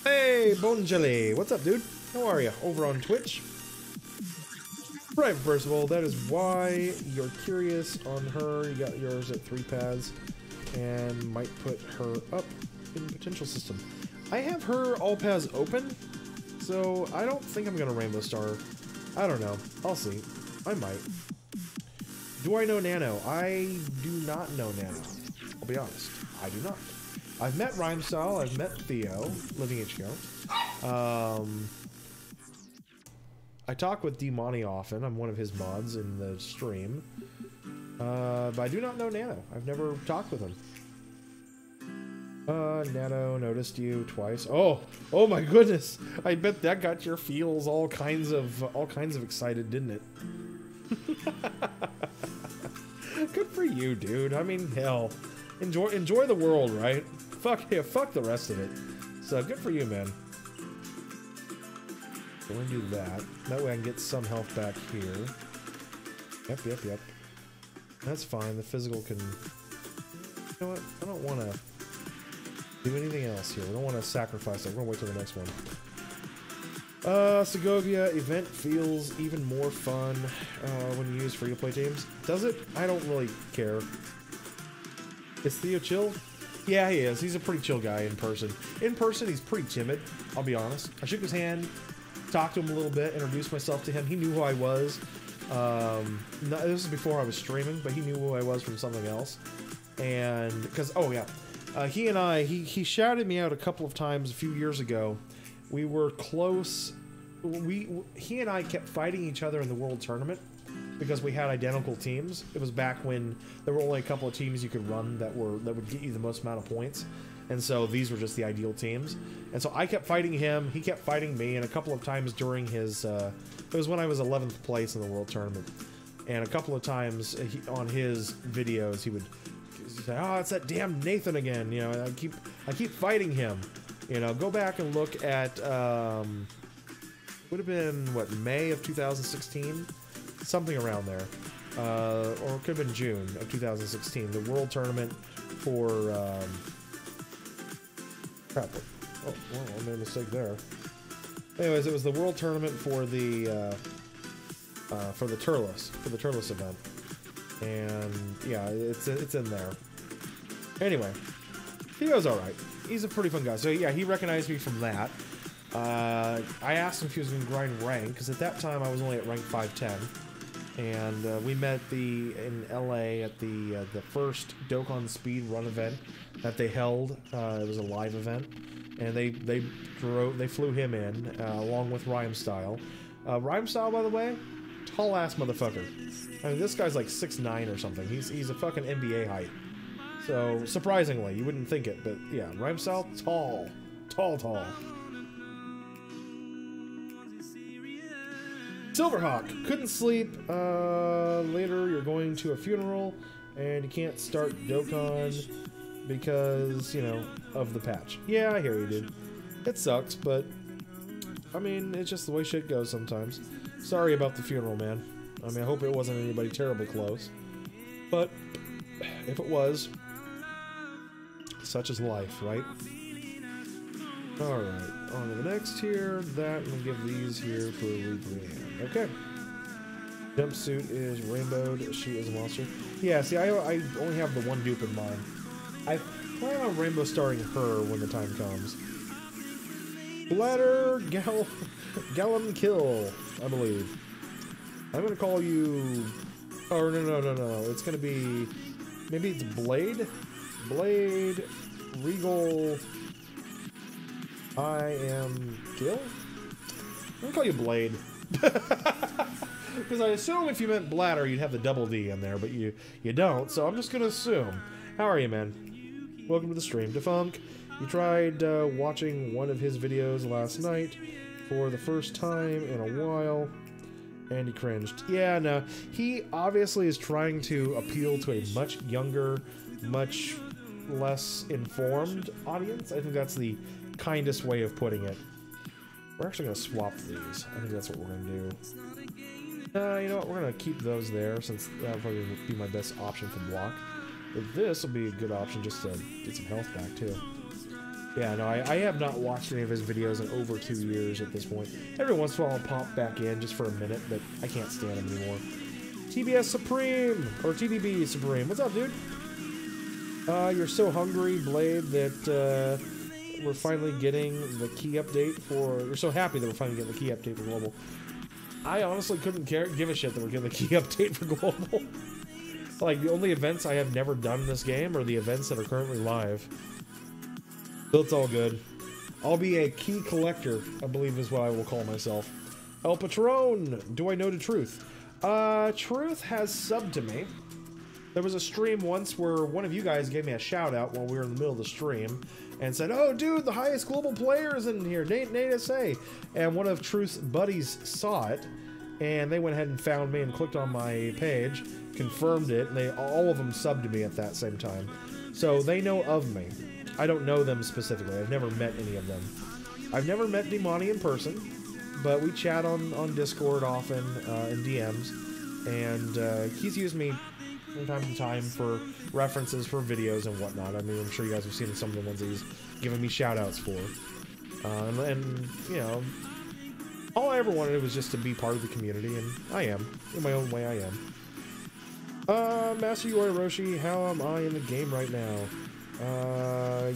Hey, Bone Jelly, what's up, dude? How are you? Over on Twitch? Right, first of all, that is why you're curious on her. You got yours at 3 paths and might put her up in potential system. I have her all paths open, so I don't think I'm going to Rainbow Star. I don't know. I'll see. I might. Do I know Nano? I do not know Nano. I'll be honest. I do not. I've met Rhymestyle. I've met Theo, Living HQ. I talk with D-Money often. I'm one of his mods in the stream. But I do not know Nano. I've never talked with him. Nano noticed you twice. Oh my goodness! I bet that got your feels all kinds of excited, didn't it? Good for you, dude. I mean, hell, enjoy the world, right? Fuck the rest of it. So good for you, man. We're gonna do that. That way I can get some health back here. Yep. That's fine. The physical can... You know what? I don't want to do anything else here. We don't want to sacrifice it. We're gonna wait till the next one. Segovia event feels even more fun when you use free-to-play teams. Does it? I don't really care. Is Theo chill? Yeah, he is. He's a pretty chill guy in person. In person, he's pretty timid, I'll be honest. I shook his hand, talked to him a little bit, introduced myself to him. He knew who I was. This is before I was streaming, but he knew who I was from something else. And, because, oh yeah, he shouted me out a couple of times a few years ago. We were close. He and I kept fighting each other in the World Tournament because we had identical teams. It was back when there were only a couple of teams you could run that would get you the most amount of points. And so these were just the ideal teams. And so I kept fighting him, he kept fighting me, and a couple of times during his, it was when I was 11th place in the World Tournament. And a couple of times on his videos, he would say, "Oh, it's that damn Nathan again." You know, I keep fighting him. You know, go back and look at, would have been, what, May of 2016? Something around there. Or it could have been June of 2016. The World Tournament for, crap. Oh, well, I made a mistake there. Anyways, it was the World Tournament for the Turles event. And, yeah, it's in there. Anyway, he goes alright. He's a pretty fun guy. So, yeah, he recognized me from that. I asked him if he was going to grind rank, because at that time I was only at rank 510. And we met in LA at the first Dokkan speed run event that they held. It was a live event. And they flew him in, along with Rhyme Style. Rhyme Style, by the way, tall-ass motherfucker. I mean, this guy's like 6'9" or something. He's a fucking NBA height. So, surprisingly, you wouldn't think it, but yeah, Rhyme Style, tall. Tall. Silverhawk, couldn't sleep. Later, you're going to a funeral, and you can't start Dokkan because, you know, of the patch. Yeah, I hear you, dude. It sucks, but, I mean, it's just the way shit goes sometimes. Sorry about the funeral, man. I mean, I hope it wasn't anybody terribly close. But, if it was, such is life, right? Alright, on to the next here. That, and we'll give these here for rebrand. Okay. Jumpsuit is rainbowed. She is a monster. Yeah, see, I only have the one dupe in mind. I plan on rainbow starring her when the time comes. Bladder Gallon Kill, I believe. I'm gonna call you... Oh, no. It's gonna be... Maybe it's Blade? Blade... Regal... I am... Kill? I'm gonna call you Blade. Because I assume if you meant Bladder, you'd have the double D in there, but you don't, so I'm just gonna assume. How are you, man? Welcome to the stream. Defunk, you tried watching one of his videos last night for the first time in a while, and he cringed. Yeah, no, he obviously is trying to appeal to a much younger, much less informed audience. I think that's the kindest way of putting it. We're actually going to swap these. I think that's what we're going to do. You know what? We're going to keep those there, since that'll probably be my best option for block. But this will be a good option just to get some health back, too. Yeah, no, I have not watched any of his videos in over 2 years at this point. Every once in a while I'll pop back in just for a minute, but I can't stand him anymore. TBS Supreme, or TBB Supreme. What's up, dude? You're so hungry, Blade, that we're finally getting the key update for... You're so happy that we're finally getting the key update for Global. I honestly couldn't give a shit that we're getting the key update for Global. Like, the only events I have never done in this game are the events that are currently live. So it's all good. I'll be a key collector, I believe is what I will call myself. El Patron, do I know the truth? Truth has subbed to me. There was a stream once where one of you guys gave me a shout out while we were in the middle of the stream and said, "Oh, dude, the highest global player is in here, NateSA." And one of Truth's buddies saw it, and they went ahead and found me and clicked on my page, confirmed it, and all of them subbed to me at that same time. So they know of me. I don't know them specifically. I've never met any of them. I've never met Demani in person, but we chat on Discord often, in DMs, and he's used me from time to time for references for videos and whatnot. I mean, I'm sure you guys have seen some of the ones that he's given me shout-outs for. And, you know, all I ever wanted was just to be part of the community, and I am. In my own way, I am. Master Yori Roshi, how am I in the game right now?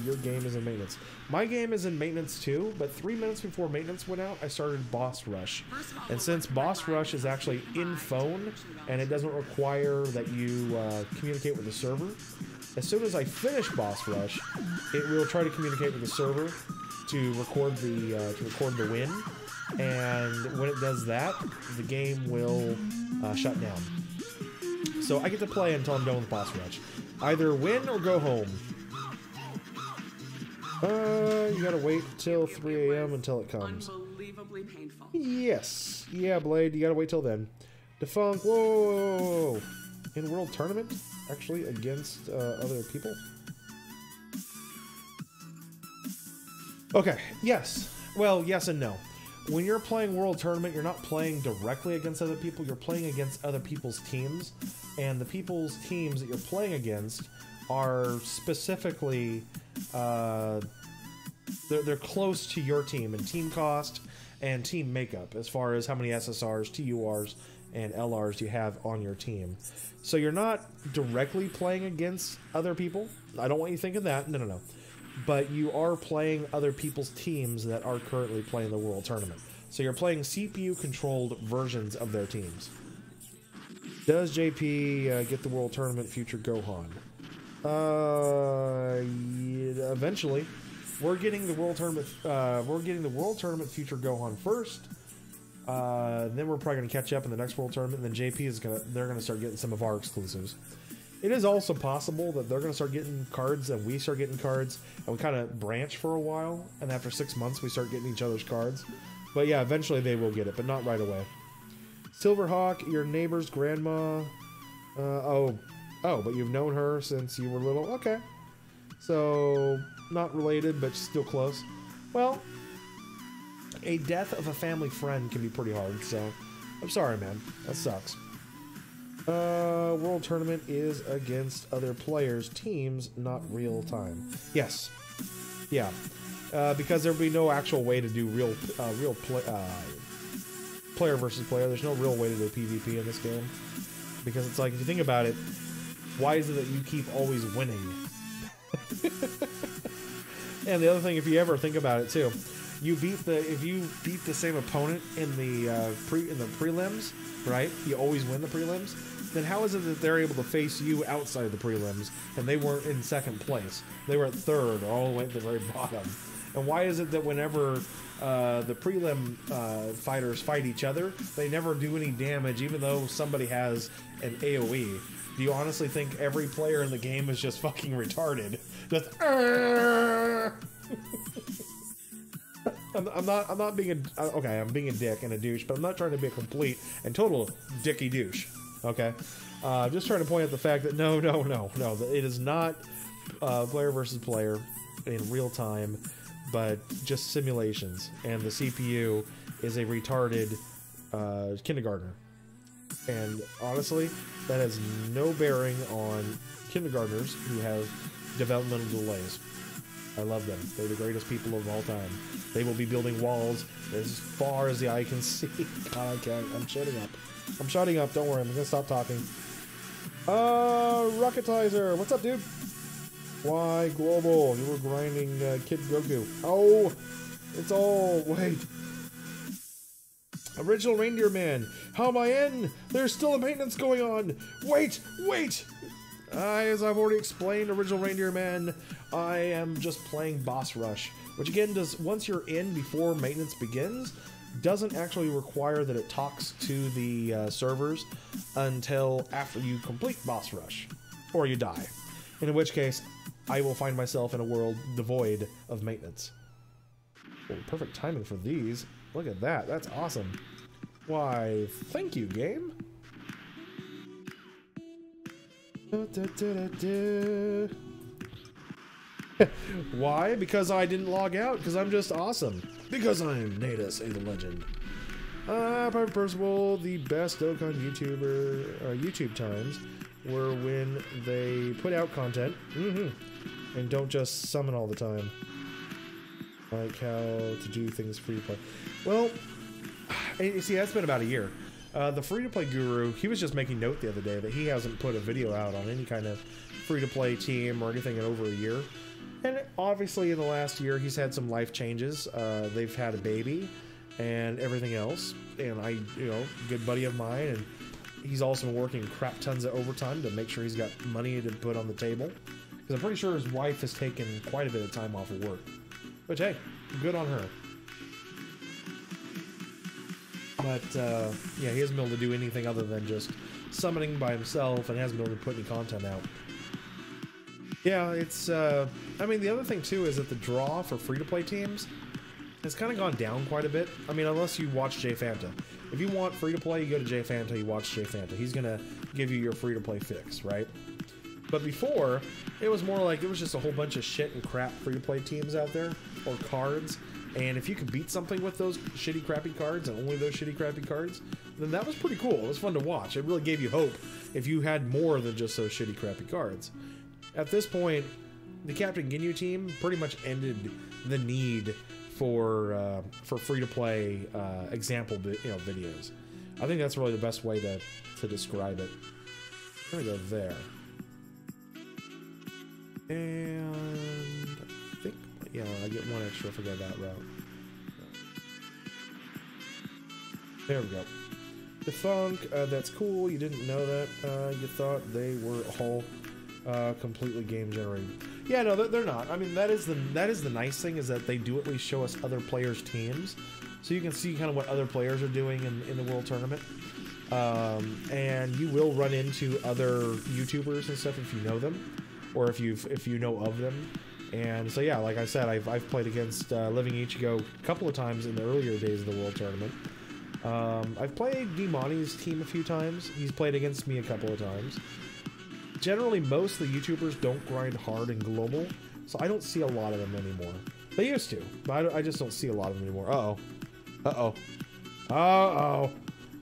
Your game is in maintenance. My game is in maintenance too, but 3 minutes before maintenance went out, I started Boss Rush. And since Boss Rush is actually in phone, and it doesn't require that you communicate with the server, as soon as I finish Boss Rush, it will try to communicate with the server to record the win. And when it does that, the game will shut down. So I get to play until I'm done with Boss Rush. Either win or go home. You gotta wait till 3 a.m. until it comes. Unbelievably painful. Yes. Yeah, Blade, you gotta wait till then. Defunk, whoa! In World Tournament? Actually, against other people? Okay, yes. Well, yes and no. When you're playing World Tournament, you're not playing directly against other people, you're playing against other people's teams. And the people's teams that you're playing against are specifically, they're close to your team in team cost and team makeup, as far as how many SSRs, TURs, and LRs you have on your team. So you're not directly playing against other people. I don't want you thinking that. No, no, no. But you are playing other people's teams that are currently playing the World Tournament. So you're playing CPU-controlled versions of their teams. Does JP get the World Tournament future Gohan? Yeah, eventually. We're getting the World Tournament. We're getting the World Tournament future Gohan first. Then we're probably gonna catch up in the next World Tournament. And then JP is they're gonna start getting some of our exclusives. It is also possible that they're gonna start getting cards and we start getting cards, and we kind of branch for a while. And after 6 months, we start getting each other's cards. But yeah, eventually they will get it, but not right away. Silverhawk, your neighbor's grandma. Oh, but you've known her since you were little. Okay, so not related, but still close. Well, a death of a family friend can be pretty hard, so I'm sorry, man. That sucks. World Tournament is against other players' teams, not real time. Yes. Yeah. Because there'll be no actual way to do player versus player. There's no real way to do PvP in this game. Because it's like, if you think about it, why is it that you keep always winning? And the other thing, if you ever think about it too, if you beat the same opponent in the prelims, right? You always win the prelims. Then how is it that they're able to face you outside of the prelims and they weren't in second place? They were at third, or all the way at the very bottom. And why is it that whenever the prelim fighters fight each other, they never do any damage, even though somebody has an AoE? Do you honestly think every player in the game is just fucking retarded? Just I'm not being okay, I'm being a dick and a douche, but I'm not trying to be a complete and total dicky douche. Okay, just trying to point out the fact that no, it is not player versus player in real time, but just simulations, and the CPU is a retarded kindergartner. And honestly, that has no bearing on kindergartners who have developmental delays. I love them. They're the greatest people of all time. They will be building walls as far as the eye can see. God, I can't. I'm shutting up. I'm shutting up. Don't worry. I'm gonna stop talking. Rocketizer. What's up, dude? Why, Global? You were grinding Kid Goku. Oh, it's all... Wait. Original Reindeer Man. How am I in? There's still a maintenance going on. Wait. As I've already explained, Original Reindeer Man, I am just playing Boss Rush, which again does, once you're in before maintenance begins, doesn't actually require that it talks to the servers until after you complete Boss Rush, or you die. In which case, I will find myself in a world devoid of maintenance. Oh, perfect timing for these. Look at that. That's awesome. Why, thank you, game. Why? Because I didn't log out. Because I'm just awesome. Because I'm NateSA the legend. Private Percival, the best Dokkan YouTube times were when they put out content and don't just summon all the time. Like how to do things free to play. Well, you see, that's been about a year. The free-to-play guru, he was just making note the other day that he hasn't put a video out on any kind of free-to-play team or anything in over a year. And obviously in the last year, he's had some life changes. They've had a baby and everything else. And good buddy of mine, and he's also been working crap tons of overtime to make sure he's got money to put on the table. Because I'm pretty sure his wife has taken quite a bit of time off of work. Which, hey, good on her. But, yeah, he hasn't been able to do anything other than just summoning by himself and hasn't been able to put any content out. Yeah, it's, I mean, the other thing, too, is that the draw for free-to-play teams has kind of gone down quite a bit. I mean, unless you watch Jay Fanta. If you want free-to-play, you go to Jay Fanta, you watch Jay Fanta. He's going to give you your free-to-play fix, right? But before, it was more like, it was just a whole bunch of shit and crap free-to-play teams out there, or cards. And if you could beat something with those shitty, crappy cards, and only those shitty, crappy cards, then that was pretty cool. It was fun to watch. It really gave you hope if you had more than just those shitty, crappy cards. At this point, the Captain Ginyu team pretty much ended the need for free-to-play example videos. I think that's really the best way to describe it. I'm gonna go there. And I think, yeah, I get one extra if I go that route. There we go. Defunct, that's cool. You didn't know that. You thought they were all completely game generated. Yeah, no, they're not. I mean, that is the nice thing, is that they do at least show us other players' teams, so you can see kind of what other players are doing in the World Tournament. And you will run into other YouTubers and stuff if you know them, or if you know of them. And so yeah, like I said, I've played against Living Ichigo a couple of times in the earlier days of the World Tournament. I've played Dimani's team a few times. He's played against me a couple of times. Generally, most of the YouTubers don't grind hard in global, so I don't see a lot of them anymore. They used to, but I just don't see a lot of them anymore. Uh-oh. Uh-oh. Uh-oh.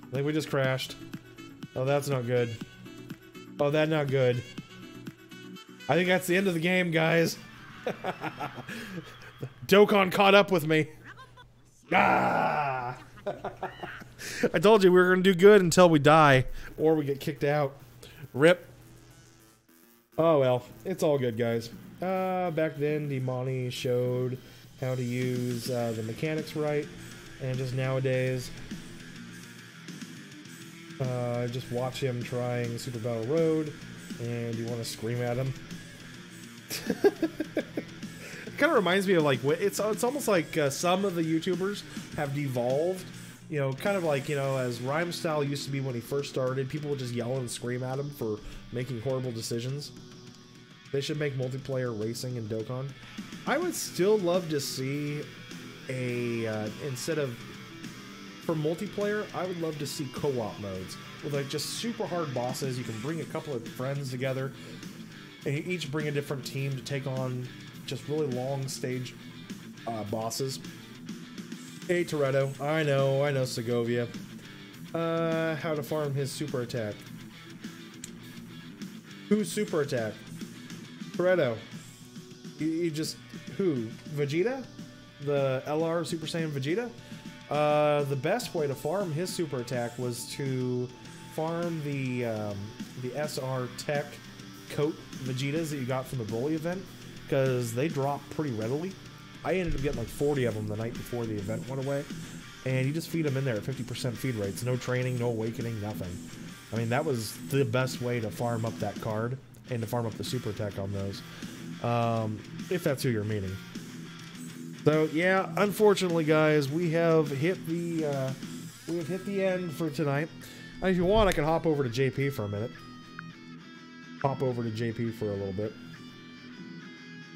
I think we just crashed. Oh, that's not good. Oh, that's not good. I think that's the end of the game, guys. Dokkan caught up with me. Ah! I told you we were going to do good until we die, or we get kicked out. Rip. Oh well, it's all good, guys. Back then, Dimani showed how to use the mechanics right, and just nowadays, just watch him trying Super Battle Road, and you want to scream at him. It kind of reminds me of like, it's almost like some of the YouTubers have devolved. You know, kind of like, you know, as Rhyme Style used to be when he first started, people would just yell and scream at him for making horrible decisions. They should make multiplayer racing in Dokkan. I would still love to see instead of, for multiplayer, I would love to see co-op modes with like just super hard bosses. You can bring a couple of friends together and you each bring a different team to take on just really long stage bosses. Hey Toretto, I know Segovia. How to farm his super attack. Who's super attack? Toretto. You just, who? Vegeta? The LR Super Saiyan Vegeta? The best way to farm his super attack was to farm the SR Tech coat Vegetas that you got from the Broly event, because they drop pretty readily. I ended up getting like 40 of them the night before the event went away, and you just feed them in there at 50% feed rates. No training, no awakening, nothing. I mean, that was the best way to farm up that card and to farm up the super attack on those, if that's who you're meaning. So yeah, unfortunately, guys, we have hit the end for tonight. If you want, I can hop over to JP for a minute. Hop over to JP for a little bit.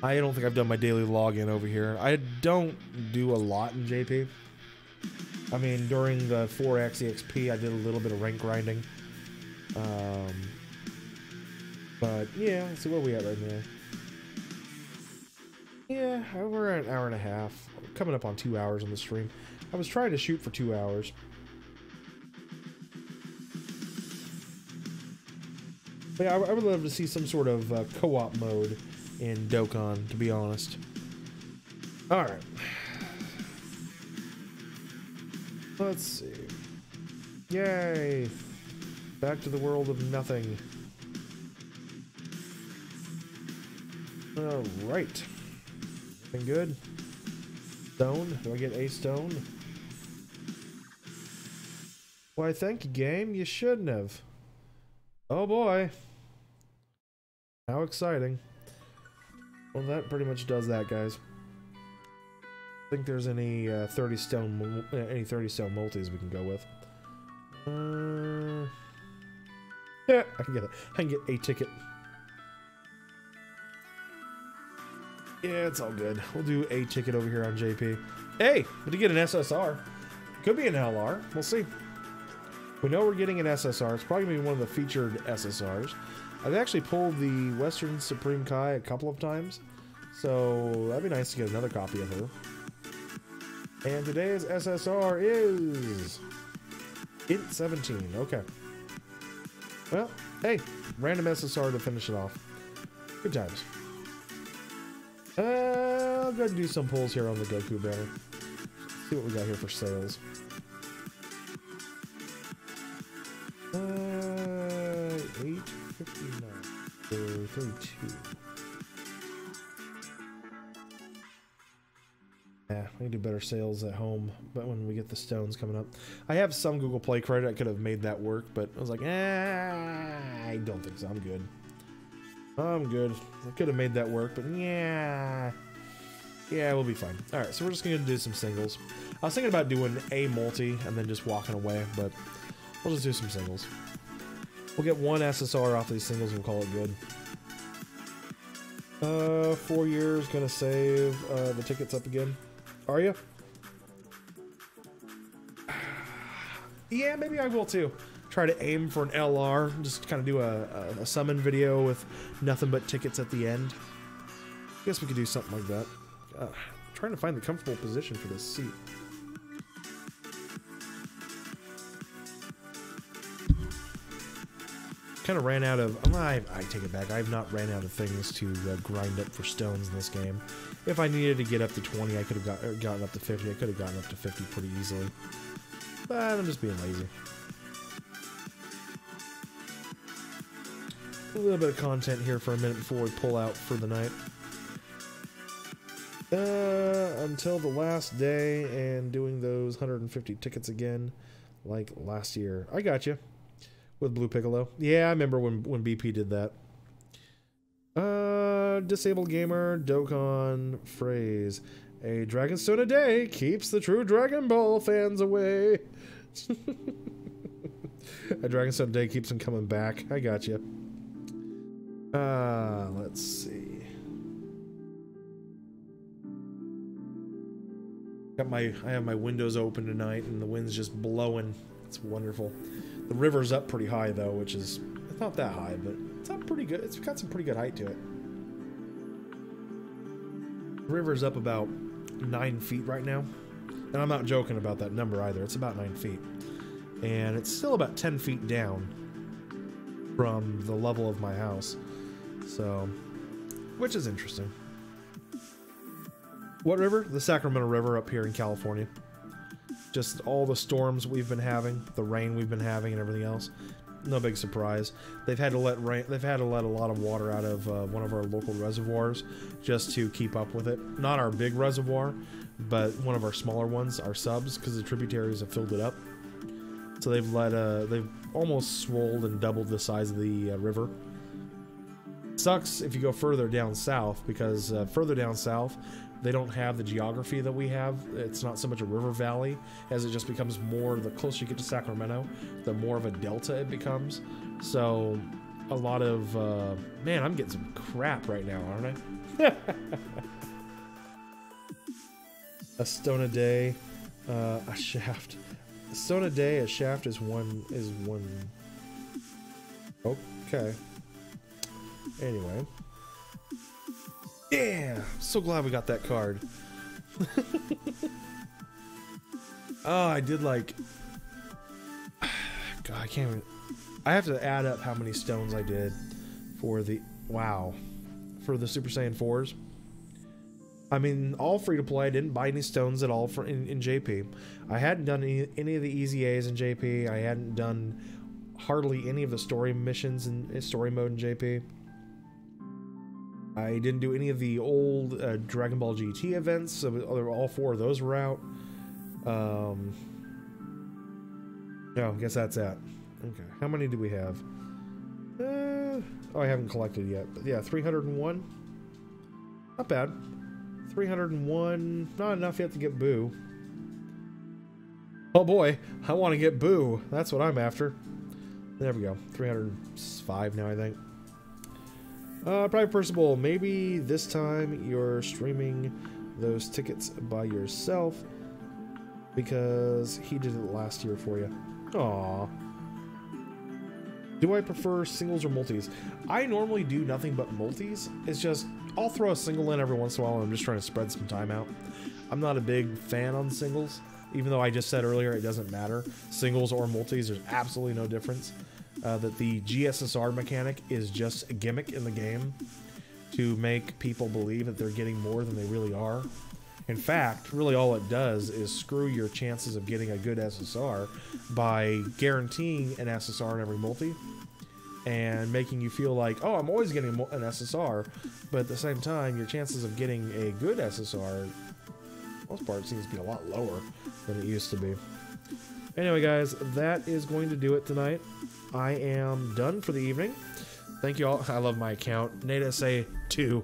I don't think I've done my daily login over here. I don't do a lot in JP. I mean, during the 4X EXP, I did a little bit of rank grinding. But yeah, let's see where we at right now. Yeah, we're at an hour and a half. Coming up on 2 hours on the stream. I was trying to shoot for 2 hours. But yeah, I would love to see some sort of co-op mode in Dokkan, to be honest. Alright. Let's see. Yay! Back to the world of nothing. Alright. Anything good? Stone? Do I get a stone? Why, thank you, game. You shouldn't have. Oh boy. How exciting. Well, that pretty much does that, guys. I think there's any 30 stone multis we can go with. Yeah, I can get a ticket. Yeah, it's all good. We'll do a ticket over here on JP. Hey, we did get an SSR. Could be an LR. We'll see. We know we're getting an SSR. It's probably going to be one of the featured SSRs. I've actually pulled the Western Supreme Kai a couple of times. So that'd be nice to get another copy of her. And today's SSR is Int 17. Okay. Well, hey, random SSR to finish it off. Good times. I'll go ahead and do some pulls here on the Goku banner. See what we got here for sales. 859 for 32. Yeah, we can do better sales at home, but when we get the stones coming up. I have some Google Play credit. I could have made that work, but I was like, I don't think so. I'm good. I'm good. I could have made that work, but yeah, we'll be fine. All right, so we're just gonna do some singles. I was thinking about doing a multi and then just walking away, but we'll just do some singles. We'll get one SSR off these singles and we'll call it good. 4 years, gonna save the tickets up again. Are you? Yeah, maybe I will too. Try to aim for an LR, just kind of do a summon video with nothing but tickets at the end. I guess we could do something like that. I'm trying to find the comfortable position for this seat. Kind of ran out of... I take it back. I have not ran out of things to grind up for stones in this game. If I needed to get up to 20, I could have gotten up to 50. I could have gotten up to 50 pretty easily. But I'm just being lazy. A little bit of content here for a minute before we pull out for the night. Until the last day and doing those 150 tickets again like last year. I got you. With Blue Piccolo. Yeah, I remember when BP did that. Disabled Gamer, Dokkan, phrase. A Dragonstone a day keeps the true Dragon Ball fans away. A Dragonstone a day keeps them coming back. I got you. Let's see. I have my windows open tonight and the wind's just blowing. It's wonderful. The river's up pretty high though, which is, it's not that high, but it's up pretty good. It's got some pretty good height to it. The river's up about 9 feet right now. And I'm not joking about that number either. It's about 9 feet. And it's still about 10 feet down from the level of my house. So, which is interesting. What river? The Sacramento River up here in California. Just all the storms we've been having, the rain we've been having, and everything else. No big surprise. They've had to let a lot of water out of one of our local reservoirs just to keep up with it. Not our big reservoir, but one of our smaller ones, our subs, because the tributaries have filled it up. So they've almost swolled and doubled the size of the river. Sucks if you go further down south, because further down south they don't have the geography that we have. It's not so much a river valley, as it just becomes more, the closer you get to Sacramento, the more of a delta it becomes. So a lot of man, I'm getting some crap right now, aren't I? A stone a day, a shaft. A stone a day, a shaft is one. Okay. Anyway. Yeah! So glad we got that card. Oh, I did like... God, I can't even... I have to add up how many stones I did for the... Wow. For the Super Saiyan 4s. I mean, all free to play. I didn't buy any stones at all in JP. I hadn't done any of the easy A's in JP. I hadn't done hardly any of the story missions in story mode in JP. I didn't do any of the old Dragon Ball GT events, so all 4 of those were out. No, I guess that's that. Okay, how many do we have? Oh, I haven't collected yet, but yeah, 301. Not bad. 301, not enough yet to get Boo. Oh boy, I want to get Boo. That's what I'm after. There we go, 305 now, I think. Private Percival, maybe this time you're streaming those tickets by yourself because he did it last year for you. Aww. Do I prefer singles or multis? I normally do nothing but multis. It's just, I'll throw a single in every once in a while when I'm just trying to spread some time out. I'm not a big fan on singles, even though I just said earlier it doesn't matter. Singles or multis, there's absolutely no difference. That the GSSR mechanic is just a gimmick in the game to make people believe that they're getting more than they really are. In fact, really all it does is screw your chances of getting a good SSR by guaranteeing an SSR in every multi and making you feel like, oh, I'm always getting an SSR, but at the same time, your chances of getting a good SSR, for the most part, seems to be a lot lower than it used to be. Anyway, guys, that is going to do it tonight. I am done for the evening. Thank you all. I love my account, NateSA 2.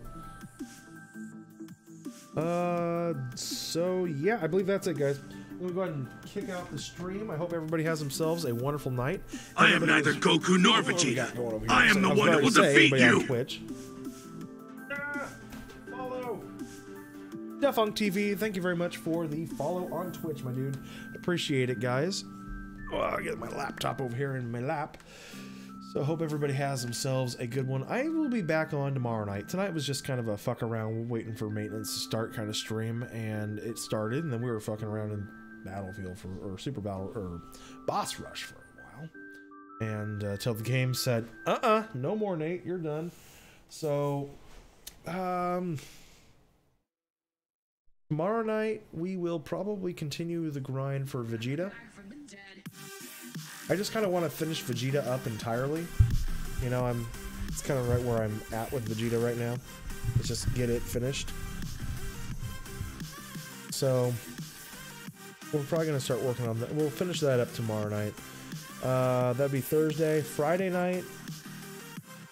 So yeah, I believe that's it, guys. I'm gonna go ahead and kick out the stream. I hope everybody has themselves a wonderful night. I am neither Goku nor Vegeta. I am the one that will defeat you. Twitch. Follow T4anks TV. Thank you very much for the follow on Twitch, my dude. Appreciate it, guys. Oh, I get my laptop over here in my lap. So I hope everybody has themselves a good one. I will be back on tomorrow night. Tonight was just kind of a fuck around waiting for maintenance to start kind of stream, and it started, and then we were fucking around in Battlefield or Super Battle or Boss Rush for a while. And till the game said, no more, Nate, you're done. So tomorrow night we will probably continue the grind for Vegeta. I just kind of want to finish Vegeta up entirely. You know, it's kind of right where I'm at with Vegeta right now. Let's just get it finished. So, we're probably going to start working on that. We'll finish that up tomorrow night. That'd be Thursday. Friday night,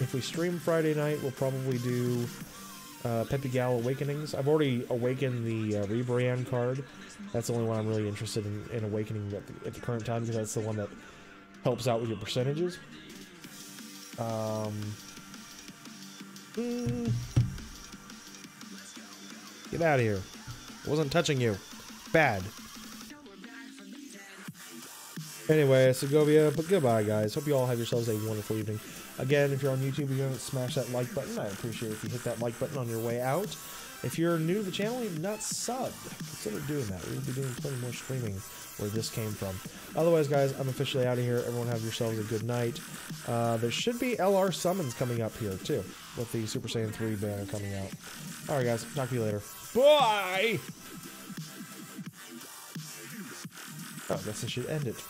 if we stream Friday night, we'll probably do Pepe Gal Awakenings. I've already awakened the rebrand card. That's the only one I'm really interested in awakening at the current time, because that's the one that helps out with your percentages. Get out of here. I wasn't touching you. Bad. Anyway, Segovia, but goodbye, guys. Hope you all have yourselves a wonderful evening. Again, if you're on YouTube, you haven't smashed that like button, I appreciate it if you hit that like button on your way out. If you're new to the channel and you've not subbed, consider doing that. We'll be doing plenty more streaming where this came from. Otherwise, guys, I'm officially out of here. Everyone have yourselves a good night. There should be LR summons coming up here, too, with the Super Saiyan 3 banner coming out. Alright, guys. Talk to you later. Bye! Oh, I guess I should end it.